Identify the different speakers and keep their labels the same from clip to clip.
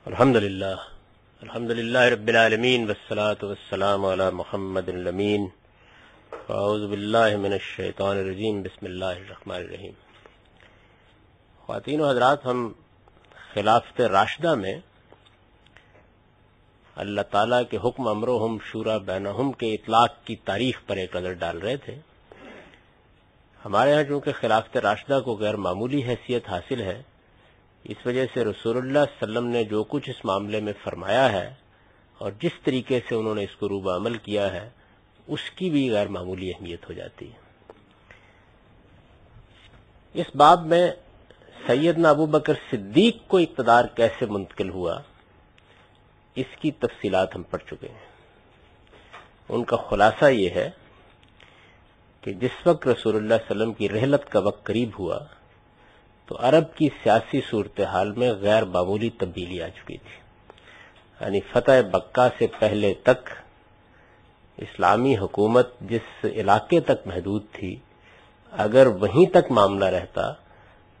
Speaker 1: الحمدللہ رب العالمین والصلاة والسلام علی محمد الامین اعوذ باللہ من الشیطان الرجیم بسم اللہ الرحمن الرحیم۔ خواتین و حضرات، ہم خلافت راشدہ میں اللہ تعالیٰ کے حکم امرہم شورا بینہم کے اطلاق کی تاریخ پر ایک نظر ڈال رہے تھے۔ ہمارے ہاں چونکہ خلافت راشدہ کو غیر معمولی حیثیت حاصل ہے، اس وجہ سے رسول اللہ صلی اللہ علیہ وسلم نے جو کچھ اس معاملے میں فرمایا ہے اور جس طریقے سے انہوں نے اس کو روبہ عمل کیا ہے، اس کی بھی غیر معمولی اہمیت ہو جاتی ہے۔ اس باب میں سیدنا ابو بکر صدیق کو اقتدار کیسے منتقل ہوا، اس کی تفصیلات ہم پڑھ چکے ہیں۔ ان کا خلاصہ یہ ہے کہ جس وقت رسول اللہ صلی اللہ علیہ وسلم کی رحلت کا وقت قریب ہوا تو عرب کی سیاسی صورتحال میں غیر معمولی تبدیلی آ چکی تھی۔ یعنی فتح مکہ سے پہلے تک اسلامی حکومت جس علاقے تک محدود تھی، اگر وہیں تک معاملہ رہتا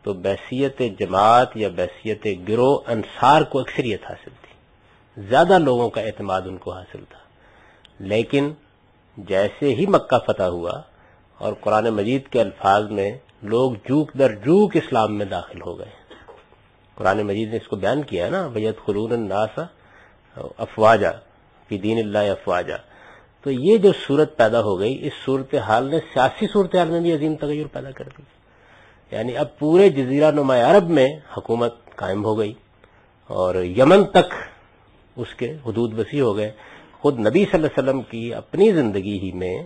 Speaker 1: تو بحیثیت جماعت یا بحیثیت گروہ انصار کو اکثریت حاصل تھی، زیادہ لوگوں کا اعتماد ان کو حاصل تھا۔ لیکن جیسے ہی مکہ فتح ہوا اور قرآن مجید کے الفاظ میں لوگ جوک در جوک اسلام میں داخل ہو گئے، قرآن مجید نے اس کو بیان کیا ہے نا، وَيَدْخُلُونَ النَّاسَ أَفْوَاجًا فِي دِينِ اللَّهِ أَفْوَاجًا۔ تو یہ جو صورت پیدا ہو گئی، اس صورتحال نے سیاسی صورتحال میں بھی عظیم تغیر پیدا کر دی۔ یعنی اب پورے جزیرہ نما عرب میں حکومت قائم ہو گئی اور یمن تک اس کے حدود وسیع ہو گئے۔ خود نبی صلی اللہ علیہ وسلم کی اپنی زندگی ہی میں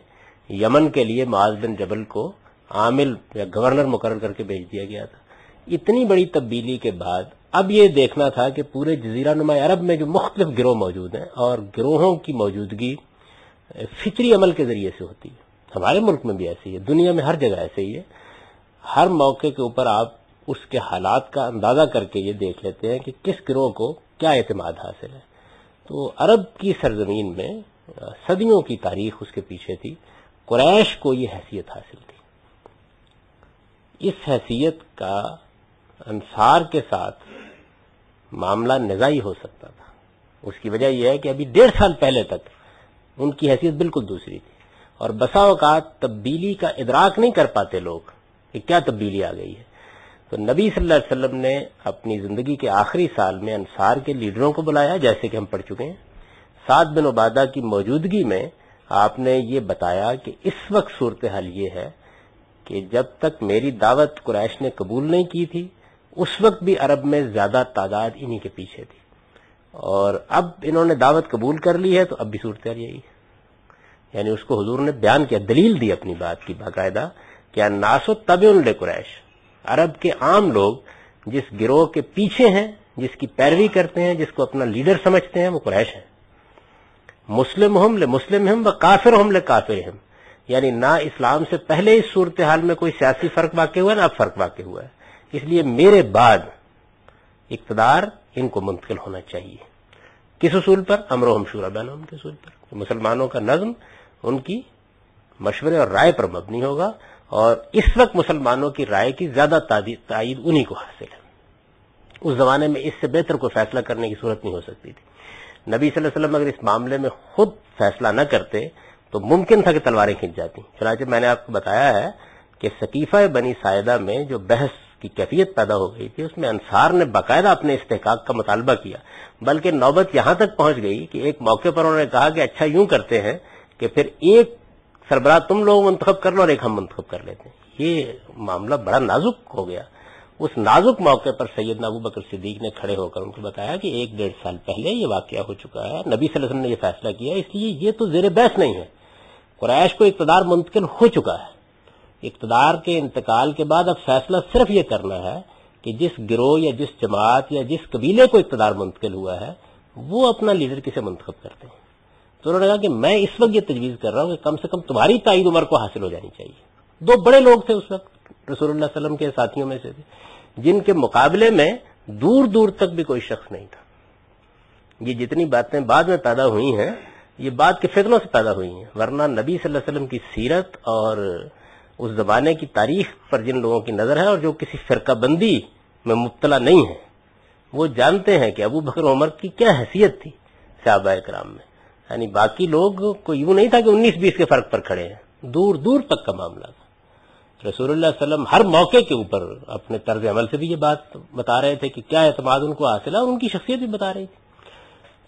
Speaker 1: یمن کے لیے معاذ بن جبل کو عامل یا گورنر مقرر کر کے بھیج دیا گیا تھا۔ اتنی بڑی تبدیلی کے بعد اب یہ دیکھنا تھا کہ پورے جزیرہ نما عرب میں جو مختلف گروہ موجود ہیں، اور گروہوں کی موجودگی فطری عمل کے ذریعے سے ہوتی ہے، ہمارے ملک میں بھی ایسے ہی ہے، دنیا میں ہر جگہ ایسے ہی ہے۔ ہر موقع کے اوپر آپ اس کے حالات کا اندازہ کر کے یہ دیکھ لیتے ہیں کہ کس گروہ کو کیا اعتماد حاصل ہے۔ تو عرب کی سرزمین میں صدیوں کی تاریخ اس کے پیچھے تھی، قریش کو یہ حیثیت حاصل تھی۔ اس حیثیت کا انصار کے ساتھ معاملہ نزاعی ہو سکتا تھا۔ اس کی وجہ یہ ہے کہ ابھی 1.5 سال پہلے تک ان کی حیثیت بالکل دوسری تھی، اور بسا اوقات تبدیلی کا ادراک نہیں کر پاتے لوگ کہ کیا تبدیلی آ گئی ہے۔ تو نبی صلی اللہ علیہ وسلم نے اپنی زندگی کے آخری سال میں انصار کے لیڈروں کو بلایا، جیسے کہ ہم پڑھ چکے ہیں۔ سعد بن عبادہ کی موجودگی میں آپ نے یہ بتایا کہ اس وقت صورتحال یہ ہے کہ جب تک میری دعوت قریش نے قبول نہیں کی تھی، اس وقت بھی عرب میں زیادہ تعداد انہی کے پیچھے تھی، اور اب انہوں نے دعوت قبول کر لی ہے تو اب بھی صورتحال یہی ہے۔ یعنی اس کو حضور نے بیان کیا، دلیل دی اپنی بات کی باقاعدہ کہ الناس تبع لقریش، عرب کے عام لوگ جس گروہ کے پیچھے ہیں، جس کی پیروی کرتے ہیں، جس کو اپنا لیڈر سمجھتے ہیں، وہ قریش ہیں۔ مسلمہم لمسلمہم وکافرہم لکافرہم، یعنی نہ اسلام سے پہلے اس صورتحال میں کوئی سیاسی فرق واقع ہوا ہے، نہ اب فرق واقع ہوا ہے۔ اس لیے میرے بعد اقتدار ان کو منتقل ہونا چاہیے۔ کس اصول پر؟ امرہم شورا بینہم کے اصول پر۔ مسلمانوں کا نظم ان کی مشورے اور رائے پر مبنی ہوگا، اور اس وقت مسلمانوں کی رائے کی زیادہ تائید انہی کو حاصل ہے۔ اس زمانے میں اس سے بہتر کوئی فیصلہ کرنے کی صورت نہیں ہو سکتی تھی۔ نبی صلی اللہ علیہ وسلم اگر اس معاملے میں خود فیصلہ نہ کرتے تو ممکن تھا کہ تلواریں کھنچ جاتی۔ چنانچہ میں نے آپ کو بتایا ہے کہ سقیفہ بنی ساعدہ میں جو بحث کی کیفیت پیدا ہو گئی تھی، اس میں انصار نے باقاعدہ اپنے استحقاق کا مطالبہ کیا، بلکہ نوبت یہاں تک پہنچ گئی کہ ایک موقع پر انہوں نے کہا کہ اچھا یوں کرتے ہیں کہ پھر ایک سربراہ تم لوگ منتخب کر لو اور ایک ہم منتخب کر لیتے ہیں۔ یہ معاملہ بڑا نازک ہو گیا۔ اس نازک موقع پر سیدنا ابو بکر صدیق نے کھڑے ہو کر ان کو بتایا کہ 1.5 سال پہلے یہ واقعہ ہو چکا ہے، نبی صلی اللہ علیہ وسلم نے یہ فیصلہ کیا، اس لیے یہ تو زیر بحث نہیں ہے۔ قریش کو اقتدار منتقل ہو چکا ہے، اقتدار کے انتقال کے بعد اب فیصلہ صرف یہ کرنا ہے کہ جس گروہ یا جس جماعت یا جس قبیلے کو اقتدار منتقل ہوا ہے وہ اپنا لیڈر کسے منتخب کرتے ہیں۔ تو انہوں نے کہا کہ میں اس وقت یہ تجویز کر رہا ہوں کہ کم سے کم تمہاری تائید عمر کو حاصل ہو جانی چاہیے۔ 2 بڑے لوگ تھے اس وقت رسول اللہ صلی اللہ علیہ وسلم کے ساتھیوں میں سے تھے، جن کے مقابلے میں دور دور تک بھی کوئی شخص نہیں تھا۔ یہ جتنی باتیں بعد میں پیدا ہوئی ہیں، یہ بعد کے فتنوں سے پیدا ہوئی ہیں، ورنہ نبی صلی اللہ علیہ وسلم کی سیرت اور اس زمانے کی تاریخ پر جن لوگوں کی نظر ہے اور جو کسی فرقہ بندی میں مبتلا نہیں ہے، وہ جانتے ہیں کہ ابو بکر عمر کی کیا حیثیت تھی صحابہ کرام میں. یعنی باقی لوگ کو یوں نہیں تھا کہ 19-20 کے فرق پر کھڑے ہیں، دور دور تک کا معاملہ تھا. رسول اللہ صلی اللہ علیہ وسلم ہر موقع کے اوپر اپنے طرز عمل سے بھی یہ بات بتا رہے تھے کہ کیا اعتماد ان کو حاصل ہے، اور ان کی شخصیت بھی بتا رہی تھی.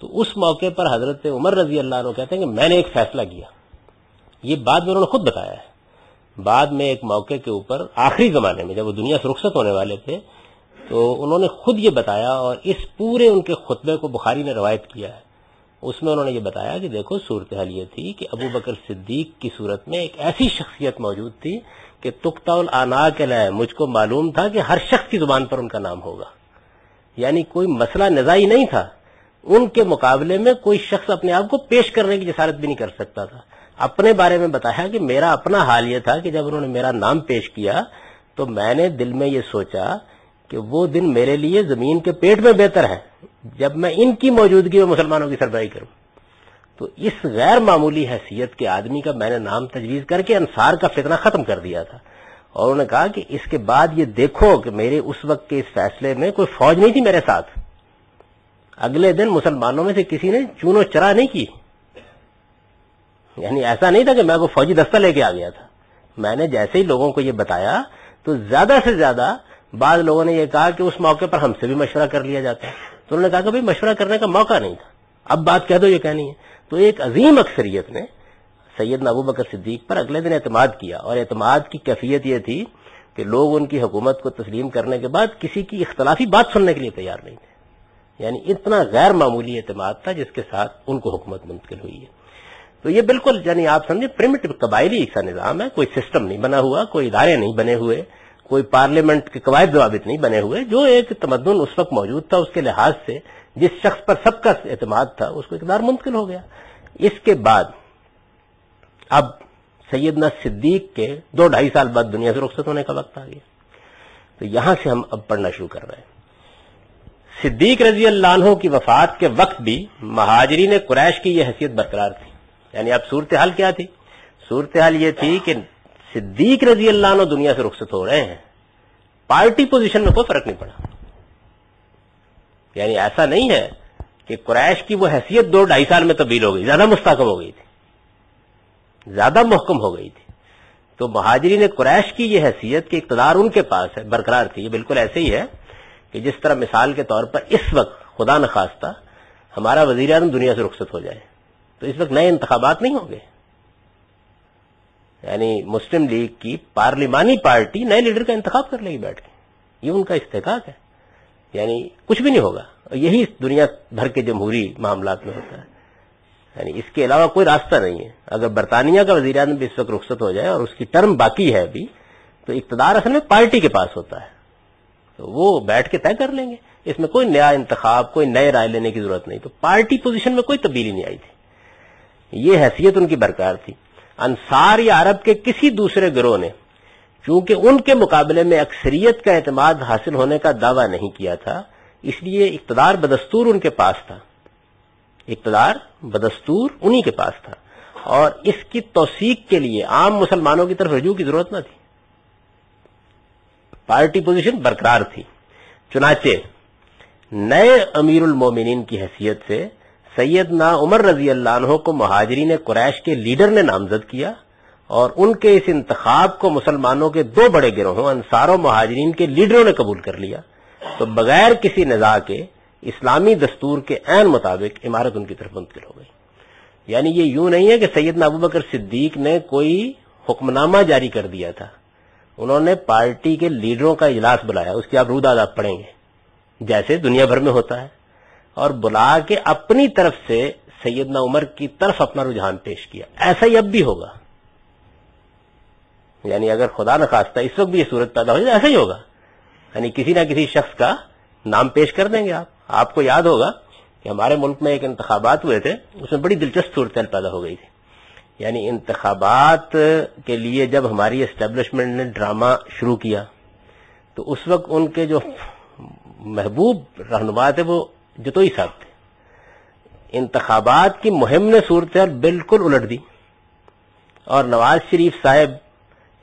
Speaker 1: تو اس موقع پر حضرت عمر رضی اللہ عنہ کہتے ہیں کہ میں نے ایک فیصلہ کیا. یہ بات میں انہوں نے خود بتایا ہے. بعد میں ایک موقع کے اوپر آخری زمانے میں جب وہ دنیا سے رخصت ہونے والے تھے تو انہوں نے خود یہ بتایا، اور اس پورے ان کے خطبے کو بخاری نے روایت کیا ہے. اس میں انہوں نے یہ بتایا کہ دیکھو صورتحال یہ تھی کہ ابو بکر صدیق کی صورت میں ایک ایسی شخصیت موجود تھی کہ تقطع العناق علیہ، مجھ کو معلوم تھا کہ ہر شخص کی زبان پر ان کا نام ہوگا. یعنی کوئی مسئلہ نزاعی نہیں تھا، ان کے مقابلے میں کوئی شخص اپنے آپ کو پیش کرنے کی جسارت بھی نہیں کر سکتا تھا. اپنے بارے میں بتایا کہ میرا اپنا حال یہ تھا کہ جب انہوں نے میرا نام پیش کیا تو میں نے دل میں یہ سوچا کہ وہ دن میرے لیے زمین کے پیٹ میں بہتر ہے جب میں ان کی موجودگی میں مسلمانوں کی سربراہی کروں. تو اس غیر معمولی حیثیت کے آدمی کا میں نے نام تجویز کر کے انصار کا فتنہ ختم کر دیا تھا. اور انہوں نے کہا کہ اس کے بعد یہ دیکھو کہ میرے اس وقت کے اس فیصلے میں کوئی فوج نہیں تھی میرے ساتھ. اگلے دن مسلمانوں میں سے کسی نے چون و چرا نہیں کی. یعنی ایسا نہیں تھا کہ میں وہ فوجی دستہ لے کے آ گیا تھا. میں نے جیسے ہی لوگوں کو یہ بتایا تو زیادہ سے زیادہ بعض لوگوں نے یہ کہا کہ اس موقع پر ہم سے بھی مشورہ کر لیا جاتا ہے. تو انہوں نے کہا کہ بھائی مشورہ کرنے کا موقع نہیں تھا، اب بات کہہ دو یہ کہنی ہے. تو ایک عظیم اکثریت نے سیدنا ابو بکر صدیق پر اگلے دن اعتماد کیا، اور اعتماد کی کیفیت یہ تھی کہ لوگ ان کی حکومت کو تسلیم کرنے کے بعد کسی کی اختلافی بات سننے کے لیے تیار نہیں تھے. یعنی اتنا غیر معمولی اعتماد تھا جس کے ساتھ ان کو حکومت منتقل ہوئی ہے. تو یہ بالکل یعنی آپ سمجھیں پریمیٹو قبائلی ایک سا نظام ہے. کوئی سسٹم نہیں بنا ہوا، کوئی ادارے نہیں بنے ہوئے، کوئی پارلیمنٹ کے قواعد ضوابط نہیں بنے ہوئے. جو ایک تمدن اس وقت موجود تھا اس کے لحاظ سے جس شخص پر سب کا اعتماد تھا اس کو اقتدار منتقل ہو گیا. اس کے بعد اب سیدنا صدیق کے 2-2.5 سال بعد دنیا سے رخصت ہونے کا وقت آ گیا. تو یہاں سے ہم اب پڑھنا شروع کر رہے ہیں. صدیق رضی اللہ عنہ کی وفات کے وقت بھی مہاجرین قریش کی یہ حیثیت برقرار تھی. یعنی اب صورتحال کیا تھی؟ صورتحال یہ تھی کہ صدیق رضی اللہ عنہ دنیا سے رخصت ہو رہے ہیں، پارٹی پوزیشن میں کوئی فرق نہیں پڑا. یعنی ایسا نہیں ہے کہ قریش کی وہ حیثیت 2-2.5 سال میں تبدیل ہو گئی، زیادہ مستحکم ہو گئی تھی، زیادہ محکم ہو گئی تھی. تو مہاجرین قریش کی یہ حیثیت کہ اقتدار ان کے پاس ہے برقرار تھی. یہ بالکل ایسے ہی ہے کہ جس طرح مثال کے طور پر اس وقت خدا نخواستہ ہمارا وزیر اعظم دنیا سے رخصت ہو جائے تو اس وقت نئے انتخابات نہیں ہوں گے. یعنی مسلم لیگ کی پارلیمانی پارٹی نئے لیڈر کا انتخاب کر لے گی بیٹھ کے، یہ ان کا استحقاق ہے. یعنی کچھ بھی نہیں ہوگا. یہی دنیا بھر کے جمہوری معاملات میں ہوتا ہے. یعنی اس کے علاوہ کوئی راستہ نہیں ہے. اگر برطانیہ کا وزیر اعظم بھی اس وقت رخصت ہو جائے اور اس کی ٹرم باقی ہے ابھی تو اقتدار اصل میں پارٹی کے پاس ہوتا ہے، تو وہ بیٹھ کے طے کر لیں گے. اس میں کوئی نیا انتخاب، کوئی نئے رائے لینے کی ضرورت نہیں. تو پارٹی پوزیشن میں کوئی تبدیلی نہیں آئی تھی. یہ حیثیت ان کی برقرار تھی. انصار یا عرب کے کسی دوسرے گروہ نے چونکہ ان کے مقابلے میں اکثریت کا اعتماد حاصل ہونے کا دعویٰ نہیں کیا تھا، اس لیے اقتدار بدستور ان کے پاس تھا. اقتدار بدستور انہی کے پاس تھا، اور اس کی توثیق کے لیے عام مسلمانوں کی طرف رجوع کی ضرورت نہ تھی. پارٹی پوزیشن برقرار تھی. چنانچہ نئے امیر المومنین کی حیثیت سے سیدنا عمر رضی اللہ عنہ کو مہاجرین قریش کے لیڈر نے نامزد کیا، اور ان کے اس انتخاب کو مسلمانوں کے 2 بڑے گروہوں انصار و مہاجرین کے لیڈروں نے قبول کر لیا. تو بغیر کسی نزاع کے اسلامی دستور کے عین مطابق امارت ان کی طرف منتقل ہو گئی. یعنی یہ یوں نہیں ہے کہ سیدنا ابو بکر صدیق نے کوئی حکم نامہ جاری کر دیا تھا. انہوں نے پارٹی کے لیڈروں کا اجلاس بلایا، اس کی آپ روداد آپ پڑھیں گے جیسے دنیا بھر میں ہوتا ہے، اور بلا کے اپنی طرف سے سیدنا عمر کی طرف اپنا رجحان پیش کیا. ایسا ہی اب بھی ہوگا. یعنی اگر خدا نخواستہ اس وقت بھی یہ صورت پیدا ہو جائے ایسا ہی ہوگا. یعنی کسی نہ کسی شخص کا نام پیش کر دیں گے. آپ کو یاد ہوگا کہ ہمارے ملک میں ایک انتخابات ہوئے تھے، اس میں بڑی دلچسپ صورتحال پیدا ہو گئی تھی. یعنی انتخابات کے لیے جب ہماری اسٹیبلشمنٹ نے ڈرامہ شروع کیا تو اس وقت ان کے جو محبوب رہنما تھے وہ جتوئی صاحب تھے. انتخابات کی مہم نے صورتحال بالکل الٹ دی، اور نواز شریف صاحب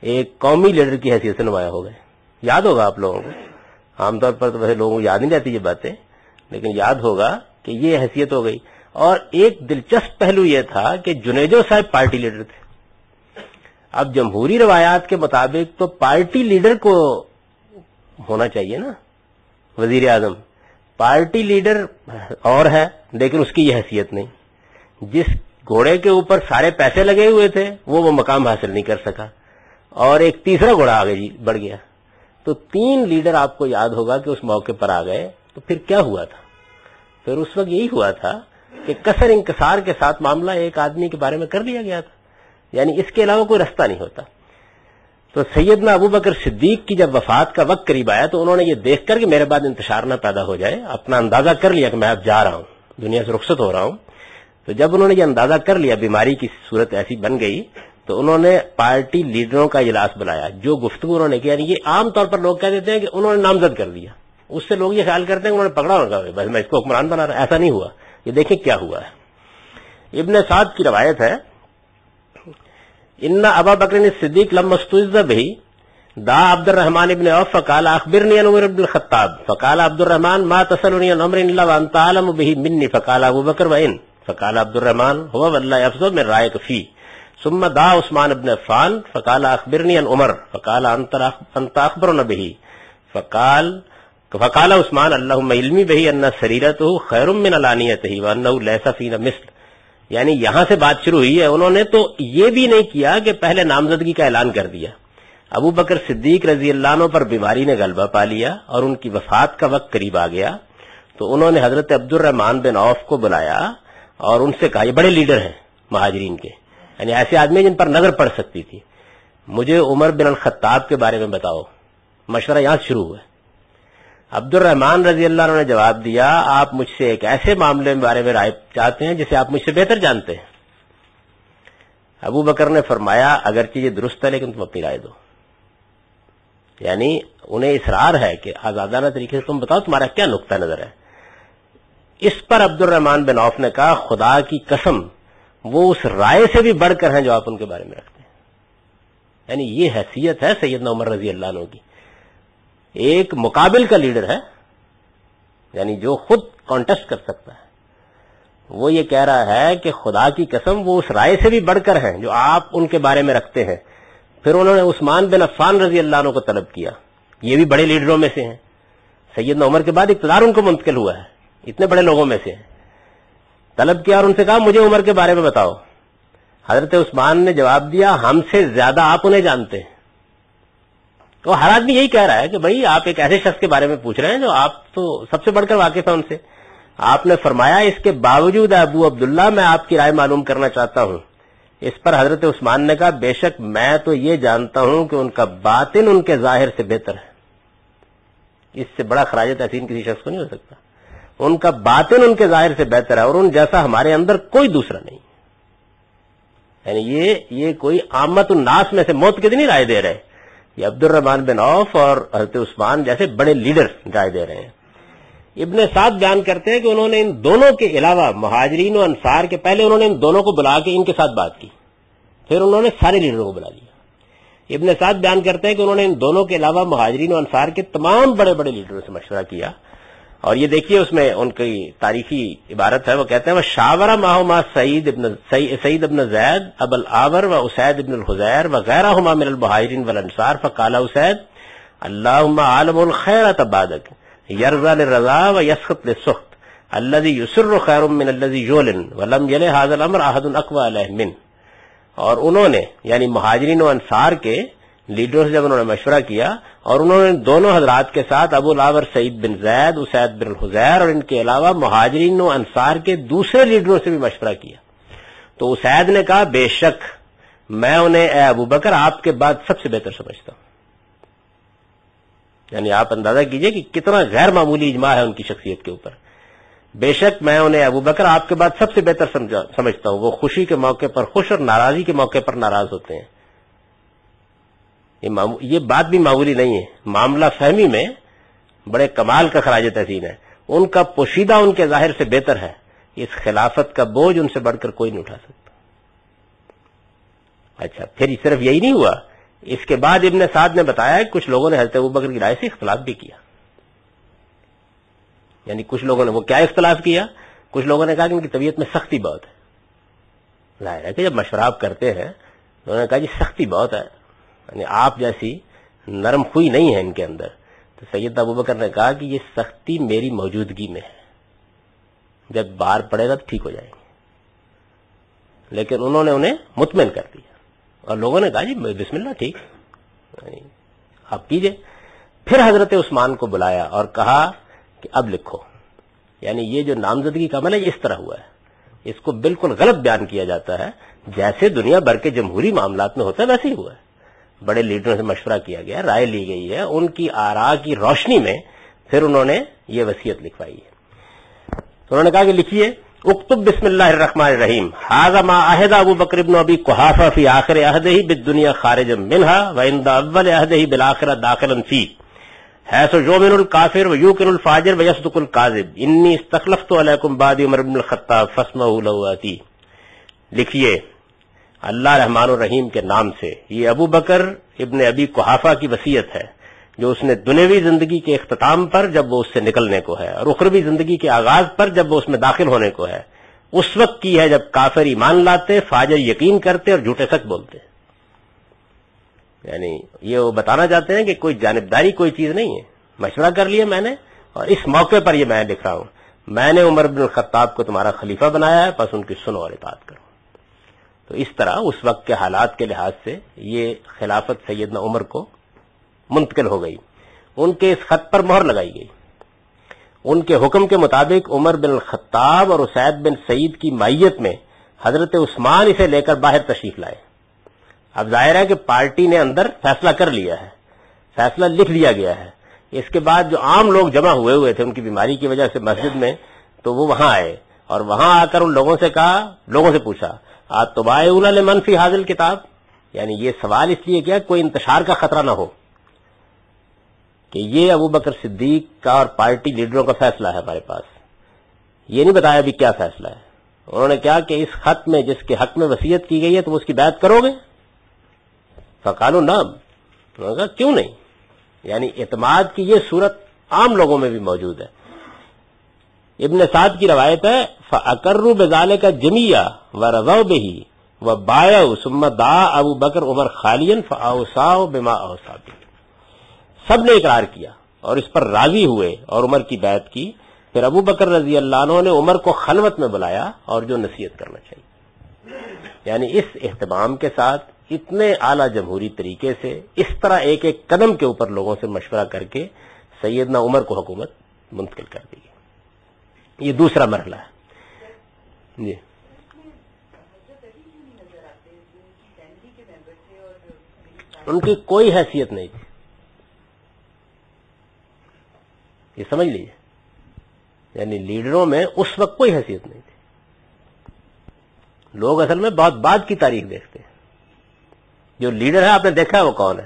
Speaker 1: ایک قومی لیڈر کی حیثیت سے نمایاں ہو گئے. یاد ہوگا آپ لوگوں کو. عام طور پر تو ویسے لوگوں کو یاد نہیں رہتی یہ باتیں، لیکن یاد ہوگا کہ یہ حیثیت ہو گئی. اور ایک دلچسپ پہلو یہ تھا کہ جنیجو صاحب پارٹی لیڈر تھے. اب جمہوری روایات کے مطابق تو پارٹی لیڈر کو ہونا چاہیے نا وزیر اعظم. پارٹی لیڈر اور ہے لیکن اس کی یہ حیثیت نہیں. جس گھوڑے کے اوپر سارے پیسے لگے ہوئے تھے وہ مقام حاصل نہیں کر سکا اور ایک تیسرا گھوڑا آگے بڑھ گیا. تو 3 لیڈر آپ کو یاد ہوگا کہ اس موقع پر آ گئے. تو پھر کیا ہوا تھا؟ پھر اس وقت یہی ہوا تھا کہ کثر انکسار کے ساتھ معاملہ ایک آدمی کے بارے میں کر لیا گیا تھا. یعنی اس کے علاوہ کوئی رستہ نہیں ہوتا. تو سیدنا ابوبکر صدیق کی جب وفات کا وقت قریب آیا تو انہوں نے یہ دیکھ کر کہ میرے بعد انتشار نہ پیدا ہو جائے اپنا اندازہ کر لیا کہ میں اب جا رہا ہوں, دنیا سے رخصت ہو رہا ہوں. تو جب انہوں نے یہ اندازہ کر لیا بیماری کی صورت ایسی بن گئی تو انہوں نے پارٹی لیڈروں کا اجلاس بلایا. جو گفتگو انہوں نے کیا, یعنی یہ عام طور پر لوگ کہہ دیتے ہیں کہ انہوں نے نامزد کر دیا, اس سے لوگ یہ خیال کرتے ہیں کہ انہوں نے پکڑا ہوگا بس میں اس کو حکمران بنا رہا. ایسا نہیں ہوا. یہ دیکھیں کیا ہوا ہے. ابن سعد کی روایت ہے ان ابا بکر الصدیق لما استعذ به دعا عبد الرحمن ابن عوف فقال اخبرني عن عمر بن الخطاب فقال عبد الرحمن ما تسألني عن امر الا وانت اعلم به مني فقال ابو بكر وان فقال عبد الرحمن هو والله افضل من رايك فيه ثم دعا عثمان بن عفان فقال اخبرني عن عمر فقال انت اخبرنا به فقال عثمان اللهم علمي به ان سريرته خير من علانيته وانه ليس فينا مثل. یعنی یہاں سے بات شروع ہوئی ہے. انہوں نے تو یہ بھی نہیں کیا کہ پہلے نامزدگی کا اعلان کر دیا. ابو بکر صدیق رضی اللہ عنہ پر بیماری نے غلبہ پا لیا اور ان کی وفات کا وقت قریب آ گیا تو انہوں نے حضرت عبد الرحمن بن عوف کو بلایا اور ان سے کہا, یہ بڑے لیڈر ہیں مہاجرین کے, یعنی ایسے آدمی جن پر نظر پڑ سکتی تھی, مجھے عمر بن الخطاب کے بارے میں بتاؤ. مشورہ یہاں شروع ہوا. عبد الرحمن رضی اللہ عنہ نے جواب دیا, آپ مجھ سے ایک ایسے معاملے کے بارے میں رائے چاہتے ہیں جسے آپ مجھ سے بہتر جانتے ہیں. ابو بکر نے فرمایا اگرچہ یہ درست ہے لیکن تم اپنی رائے دو. یعنی انہیں اصرار ہے کہ آزادانہ طریقے سے تم بتاؤ تمہارا کیا نقطہ نظر ہے. اس پر عبد الرحمن بن عوف نے کہا خدا کی قسم وہ اس رائے سے بھی بڑھ کر ہیں جو آپ ان کے بارے میں رکھتے ہیں. یعنی یہ حیثیت ہے سیدنا عمر رضی اللہ عنہ کی. ایک مقابل کا لیڈر ہے, یعنی جو خود کانٹیسٹ کر سکتا ہے. وہ یہ کہہ رہا ہے کہ خدا کی قسم وہ اس رائے سے بھی بڑھ کر ہیں جو آپ ان کے بارے میں رکھتے ہیں. پھر انہوں نے عثمان بن عفان رضی اللہ عنہ کو طلب کیا, یہ بھی بڑے لیڈروں میں سے ہیں. سیدنا عمر کے بعد اقتدار ان کو منتقل ہوا ہے, اتنے بڑے لوگوں میں سے ہیں. طلب کیا اور ان سے کہا مجھے عمر کے بارے میں بتاؤ. حضرت عثمان نے جواب دیا ہم سے زیادہ آپ انہیں جانتے ہیں. تو ہر آدمی یہی کہہ رہا ہے کہ بھائی آپ ایک ایسے شخص کے بارے میں پوچھ رہے ہیں جو آپ تو سب سے بڑھ کر واقف ہیں ان سے. آپ نے فرمایا اس کے باوجود ابو عبداللہ میں آپ کی رائے معلوم کرنا چاہتا ہوں. اس پر حضرت عثمان نے کہا بے شک میں تو یہ جانتا ہوں کہ ان کا باطن ان کے ظاہر سے بہتر ہے. اس سے بڑا خراج تحسین کسی شخص کو نہیں ہو سکتا. ان کا باطن ان کے ظاہر سے بہتر ہے اور ان جیسا ہمارے اندر کوئی دوسرا نہیں. یعنی یہ کوئی عامت الناس میں سے موت کی نہیں رائے دے رہے, یہ عبد الرحمن بن عوف اور حضرت عثمان جیسے بڑے لیڈر رائے دے رہے ہیں. ابن سعد بیان کرتے ہیں کہ انہوں نے ان دونوں کے علاوہ مہاجرین و انصار کے پہلے انہوں نے ان دونوں کو بلا کے ان کے ساتھ بات کی, پھر انہوں نے سارے لیڈروں کو بلا لیا. ابن سعد بیان کرتے ہیں کہ انہوں نے ان دونوں کے علاوہ مہاجرین و انصار کے تمام بڑے بڑے لیڈروں سے مشورہ کیا. اور یہ دیکھیے اس میں ان کی تاریخی عبارت ہے, وہ کہتے ہیں وہ شاورہ ماہما سعید ابن زید ابو الآور و اسید ابن الحزیر وغیرہما من المہاجرین والانصار فقال اسید اللہم عالم الخیر تبادک یرضا للرضا و یسخط للسخط الذي يسر خیر من الذي یعلن ولم یلہ هذا الامر احد اقوی علیہ من. اور انہوں نے یعنی مہاجرین و انصار کے لیڈروں سے جب انہوں نے مشورہ کیا اور انہوں نے دونوں حضرات کے ساتھ ابو الآور سعید بن زید اسید بن الحزیر اور ان کے علاوہ مہاجرین و انصار کے دوسرے لیڈروں سے بھی مشورہ کیا. تو اسید نے کہا بے شک میں انہیں اے ابو بکر آپ کے بعد سب سے بہتر سمجھتا ہوں. یعنی آپ اندازہ کیجئے کہ کتنا غیر معمولی اجماع ہے ان کی شخصیت کے اوپر. بے شک میں انہیں ابو بکر آپ کے بعد سب سے بہتر سمجھتا ہوں. وہ خوشی کے موقع پر خوش اور ناراضی کے موقع پر ناراض ہوتے ہیں. یہ بات بھی معمولی نہیں ہے, معاملہ فہمی میں بڑے کمال کا خراج تحسین ہے. ان کا پوشیدہ ان کے ظاہر سے بہتر ہے. اس خلافت کا بوجھ ان سے بڑھ کر کوئی نہیں اٹھا سکتا. اچھا پھر صرف یہی نہیں ہوا, اس کے بعد ابن سعد نے بتایا کہ کچھ لوگوں نے حضرت ابوبکر کی رائے سے اختلاف بھی کیا. یعنی کچھ لوگوں نے وہ کیا اختلاف کیا، کچھ لوگوں نے کہا کہ ان کی طبیعت میں سختی بہت ہے. ظاہر ہے کہ جب مشورہ آپ کرتے ہیں تو انہوں نے کہا جی سختی بہت ہے، یعنی آپ جیسی نرم خوئی نہیں ہے ان کے اندر. تو سیدنا ابوبکر نے کہا کہ یہ سختی میری موجودگی میں ہے، جب بار پڑے گا تو ٹھیک ہو جائیں گے. لیکن انہوں نے انہیں مطمئن کر دیا اور لوگوں نے کہا جی بسم اللہ ٹھیک آپ کیجئے. پھر حضرت عثمان کو بلایا اور کہا کہ اب لکھو. یعنی یہ جو نامزدگی کا عمل ہے اس طرح ہوا ہے، اس کو بالکل غلط بیان کیا جاتا ہے، جیسے دنیا بھر کے جمہوری معاملات میں ہوتا ہے ویسے ہی ہوا ہے. بڑے لیڈروں سے مشورہ کیا گیا، رائے لی گئی ہے، ان کی آراء کی روشنی میں پھر انہوں نے یہ وصیت لکھوائی ہے. تو انہوں نے کہا کہ لکھیے اکتب بسم اللہ الرحمن الرحیم ھذا ما عہد ابو بکر بن ابی قحافہ فی آخر عہدہ بالدنیا خارجا منها وعند اول عہدہ بالآخرہ داخلا فی حیث یؤمن الکافر ویوقن الفاجر ویصدق الکاذب انی استخلفت علیکم بعد عمر بن الخطاب فاسمعوا لو آتی. لکھیے اللہ رحمان الرحیم کے نام سے، یہ ابو بکر ابن ابی قحافہ کی وصیت ہے جو اس نے دنیوی زندگی کے اختتام پر جب وہ اس سے نکلنے کو ہے اور اخروی زندگی کے آغاز پر جب وہ اس میں داخل ہونے کو ہے، اس وقت کی ہے جب کافر ایمان لاتے، فاجر یقین کرتے اور جھوٹے سچ بولتے. یعنی یہ وہ بتانا چاہتے ہیں کہ کوئی جانبداری کوئی چیز نہیں ہے، مشورہ کر لیا میں نے اور اس موقع پر یہ میں لکھ رہا ہوں، میں نے عمر بن الخطاب کو تمہارا خلیفہ بنایا ہے، بس ان کی سنو اور اطاعت کرو. تو اس طرح اس وقت کے حالات کے لحاظ سے یہ خلافت سیدنا عمر کو منتقل ہو گئی. ان کے اس خط پر مہر لگائی گئی. ان کے حکم کے مطابق عمر بن الخطاب اور اسید بن سعید کی مائیت میں حضرت عثمان اسے لے کر باہر تشریف لائے. اب ظاہر ہے کہ پارٹی نے اندر فیصلہ کر لیا ہے، فیصلہ لکھ دیا گیا ہے. اس کے بعد جو عام لوگ جمع ہوئے تھے ان کی بیماری کی وجہ سے مسجد میں، تو وہ وہاں آئے اور وہاں آ کر ان لوگوں سے کہا، لوگوں سے پوچھا اتباعون لمن فی ھذا الکتاب، یعنی یہ سوال اس لیے کیا کوئی انتشار کا خطرہ نہ ہو کہ یہ ابو بکر صدیق کا اور پارٹی لیڈروں کا فیصلہ ہے ہمارے پاس. یہ نہیں بتایا ابھی کیا فیصلہ ہے. انہوں نے کہا کہ اس خط میں جس کے حق میں وصیت کی گئی ہے تم اس کی بیعت کرو گے؟ فقالوا نعم. انہوں نے کہا کیوں نہیں. یعنی اعتماد کی یہ صورت عام لوگوں میں بھی موجود ہے. ابن سعد کی روایت ہے فاقروا بذلك جميعا ورضوا به وبايعوا ثم دعا ابو بکر عمر خاليا فاوصاه بما اوصى به. سب نے اقرار کیا اور اس پر راضی ہوئے اور عمر کی بیعت کی. پھر ابو بکر رضی اللہ عنہ نے عمر کو خلوت میں بلایا اور جو نصیحت کرنا چاہیے. یعنی اس اہتمام کے ساتھ اتنے اعلیٰ جمہوری طریقے سے اس طرح ایک ایک قدم کے اوپر لوگوں سے مشورہ کر کے سیدنا عمر کو حکومت منتقل کر دی. یہ دوسرا مرحلہ ہے. جی ان کی کوئی حیثیت نہیں تھی، یہ سمجھ لیجیے. یعنی لیڈروں میں اس وقت کوئی حیثیت نہیں تھی. لوگ اصل میں بہت بعد کی تاریخ دیکھتے ہیں. جو لیڈر ہے آپ نے دیکھا ہے وہ کون ہے،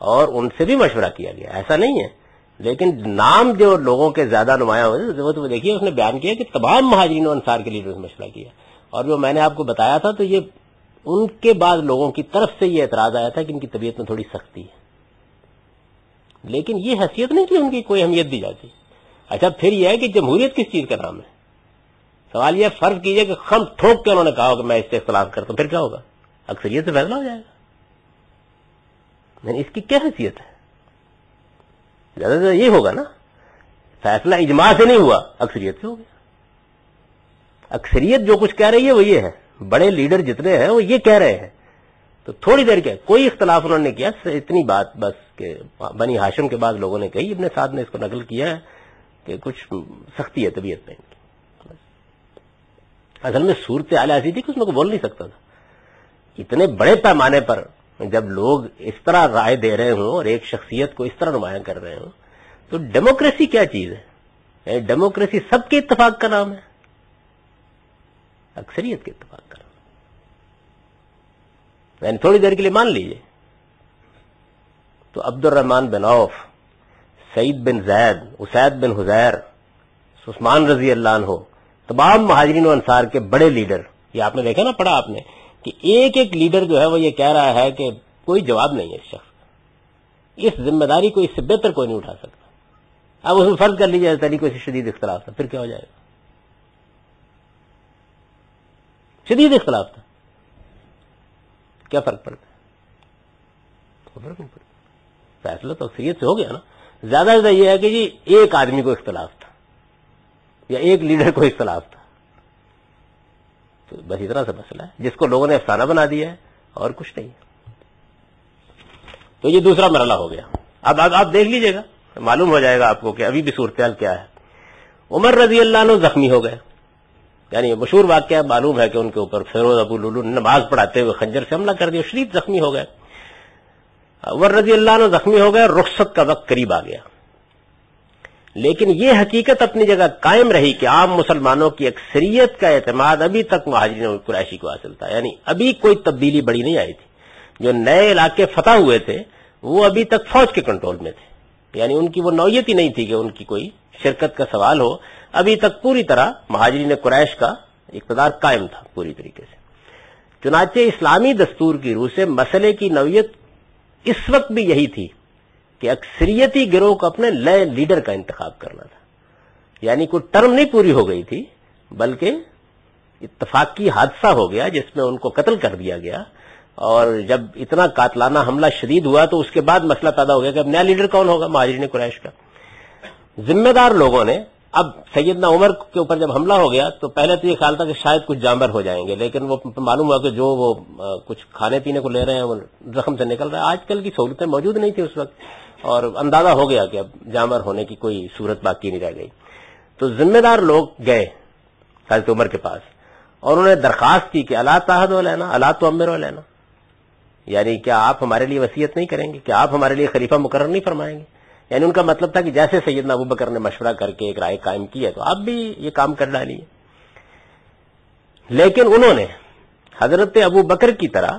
Speaker 1: اور ان سے بھی مشورہ کیا گیا، ایسا نہیں ہے. لیکن نام جو لوگوں کے زیادہ نمایاں ہوئے وہ تو دیکھیے اس نے بیان کیا کہ تمام مہاجرین و انصار کے لیڈروں سے مشورہ کیا. اور جو میں نے آپ کو بتایا تھا تو یہ ان کے بعد لوگوں کی طرف سے یہ اعتراض آیا تھا کہ ان کی طبیعت میں تھوڑی سختی ہے، لیکن یہ حیثیت نہیں کہ ان کی کوئی اہمیت دی جاتی. اچھا پھر یہ ہے کہ جمہوریت کس چیز کا نام ہے. سوال یہ فرض کیجئے کہ خم ٹھوک کے انہوں نے کہا کہ میں اس سے اختلاف کرتا ہوں، پھر کیا ہوگا؟ اکثریت سے فیصلہ ہو جائے گا. یعنی اس کی کیا حیثیت ہے؟ زیادہ سے یہ ہوگا نا، فیصلہ اجماع سے نہیں ہوا، اکثریت سے ہو گیا. اکثریت جو کچھ کہہ رہی ہے وہ یہ ہے، بڑے لیڈر جتنے ہیں وہ یہ کہہ رہے ہیں. تو تھوڑی دیر کیا کوئی اختلاف انہوں نے کیا، اتنی بات بس کہ بنی ہاشم کے بعد لوگوں نے کہی، ابن سعد نے اس کو نقل کیا ہے کہ کچھ سختی ہے طبیعت میں. اصل میں صورتحال ایسی تھی کہ اس میں کوئی بول نہیں سکتا تھا. اتنے بڑے پیمانے پر جب لوگ اس طرح رائے دے رہے ہوں اور ایک شخصیت کو اس طرح نمایاں کر رہے ہوں تو ڈیموکریسی کیا چیز ہے؟ ڈیموکریسی سب کے اتفاق کا نام ہے، اکثریت کے اتفاق کا نام. یعنی تھوڑی دیر کے لیے مان لیجئے تو عبد الرحمن بن عوف، سعید بن زید، اسید بن حذیر، عثمان رضی اللہ عنہ، تمام مہاجرین و انصار کے بڑے لیڈر، یہ آپ نے دیکھا نا، پڑھا آپ نے کہ ایک ایک لیڈر جو ہے وہ یہ کہہ رہا ہے کہ کوئی جواب نہیں ہے اس شخص، اس ذمہ داری کو اس سے بہتر کوئی نہیں اٹھا سکتا. اب اس میں فرض کر لیجیے حضرت علی کو شدید اختلاف تھا، پھر کیا ہو جائے گا؟ شدید اختلاف تھا، کیا فرق پڑتا ہے؟ کوئی فرق نہیں پڑتا، فیصلہ تو اکثریت سے ہو گیا نا. زیادہ سے زیادہ یہ ہے کہ جی ایک آدمی کو اختلاف تھا یا ایک لیڈر کو اختلاف تھا، تو بس اتنا سا مسئلہ ہے جس کو لوگوں نے افسانہ بنا دیا ہے اور کچھ نہیں. تو یہ دوسرا مرحلہ ہو گیا. اب آپ دیکھ لیجئے گا، معلوم ہو جائے گا آپ کو کہ ابھی بھی صورتحال کیا ہے. عمر رضی اللہ عنہ زخمی ہو گئے، یعنی مشہور واقعہ معلوم ہے کہ ان کے اوپر فیروز ابو لولو نے نماز پڑھاتے ہوئے خنجر سے حملہ کر دیا، شدید زخمی ہو گئے. عمر رضی اللہ عنہ زخمی ہو گئے، رخصت کا وقت قریب آ گیا. لیکن یہ حقیقت اپنی جگہ قائم رہی کہ عام مسلمانوں کی اکثریت کا اعتماد ابھی تک مہاجرین قریشی کو حاصل تھا، یعنی ابھی کوئی تبدیلی بڑی نہیں آئی تھی. جو نئے علاقے فتح ہوئے تھے وہ ابھی تک فوج کے کنٹرول میں تھے، یعنی ان کی وہ نوعیت ہی نہیں تھی کہ ان کی کوئی شرکت کا سوال ہو. ابھی تک پوری طرح مہاجرین قریش کا اقتدار قائم تھا پوری طریقے سے. چنانچہ اسلامی دستور کی روح سے مسئلے کی نوعیت اس وقت بھی یہی تھی کہ اکثریتی گروہ کو اپنے نئے لیڈر کا انتخاب کرنا تھا. یعنی کوئی ٹرم نہیں پوری ہو گئی تھی، بلکہ اتفاقی حادثہ ہو گیا جس میں ان کو قتل کر دیا گیا. اور جب اتنا قاتلانہ حملہ شدید ہوا تو اس کے بعد مسئلہ پیدا ہو گیا کہ اب نیا لیڈر کون ہوگا مہاجرین قریش کا. ذمہ دار لوگوں نے اب سیدنا عمر کے اوپر جب حملہ ہو گیا تو پہلے تو یہ خیال تھا کہ شاید کچھ جانور ہو جائیں گے، لیکن وہ معلوم ہوا کہ جو وہ کچھ کھانے پینے کو لے رہے ہیں وہ زخم سے نکل رہا ہے. آج کل کی سہولتیں موجود نہیں تھی اس وقت، اور اندازہ ہو گیا کہ اب جانور ہونے کی کوئی صورت باقی نہیں رہ گئی. تو ذمہ دار لوگ گئے حضرت عمر کے پاس اور انہوں نے درخواست کی کہ الا تعہدوا لینا الا تؤمروا لینا، یعنی کیا آپ ہمارے لیے وصیت نہیں کریں گے، کیا آپ ہمارے لیے خلیفہ مقرر نہیں فرمائیں گے. یعنی ان کا مطلب تھا کہ جیسے سیدنا ابوبکر نے مشورہ کر کے ایک رائے قائم کی ہے تو آپ بھی یہ کام کر ڈالیے. لیکن انہوں نے حضرت ابوبکر کی طرح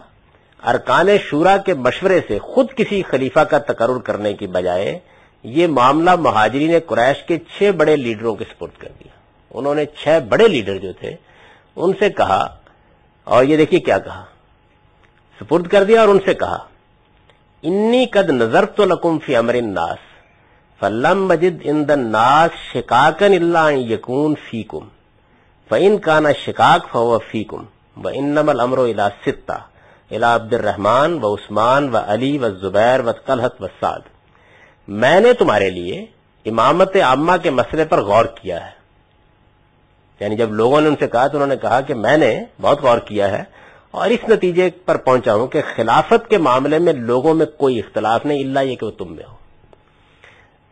Speaker 1: ارکان شورا کے مشورے سے خود کسی خلیفہ کا تقرر کرنے کی بجائے یہ معاملہ مہاجرین قریش کے 6 بڑے لیڈروں کے سپرد کر دیا. انہوں نے 6 بڑے لیڈر جو تھے ان سے کہا، اور یہ دیکھیے کیا کہا، سپرد کر دیا اور ان سے کہا انی قد نظرت لکم فی امر الناس فلم مجد عند الناس شقاقا الا ان یکون فیکم فان کان الشقاق فهو فیکم وانما الامر الى 6 الى عبد الرحمن و عثمان و علی و زبیر و طلحۃ و سعد. میں نے تمہارے لیے امامت عامہ کے مسئلے پر غور کیا ہے. یعنی جب لوگوں نے ان سے کہا تو انہوں نے کہا کہ میں نے بہت غور کیا ہے اور اس نتیجے پر پہنچا ہوں کہ خلافت کے معاملے میں لوگوں میں کوئی اختلاف نہیں الا یہ کہ وہ تم میں ہو.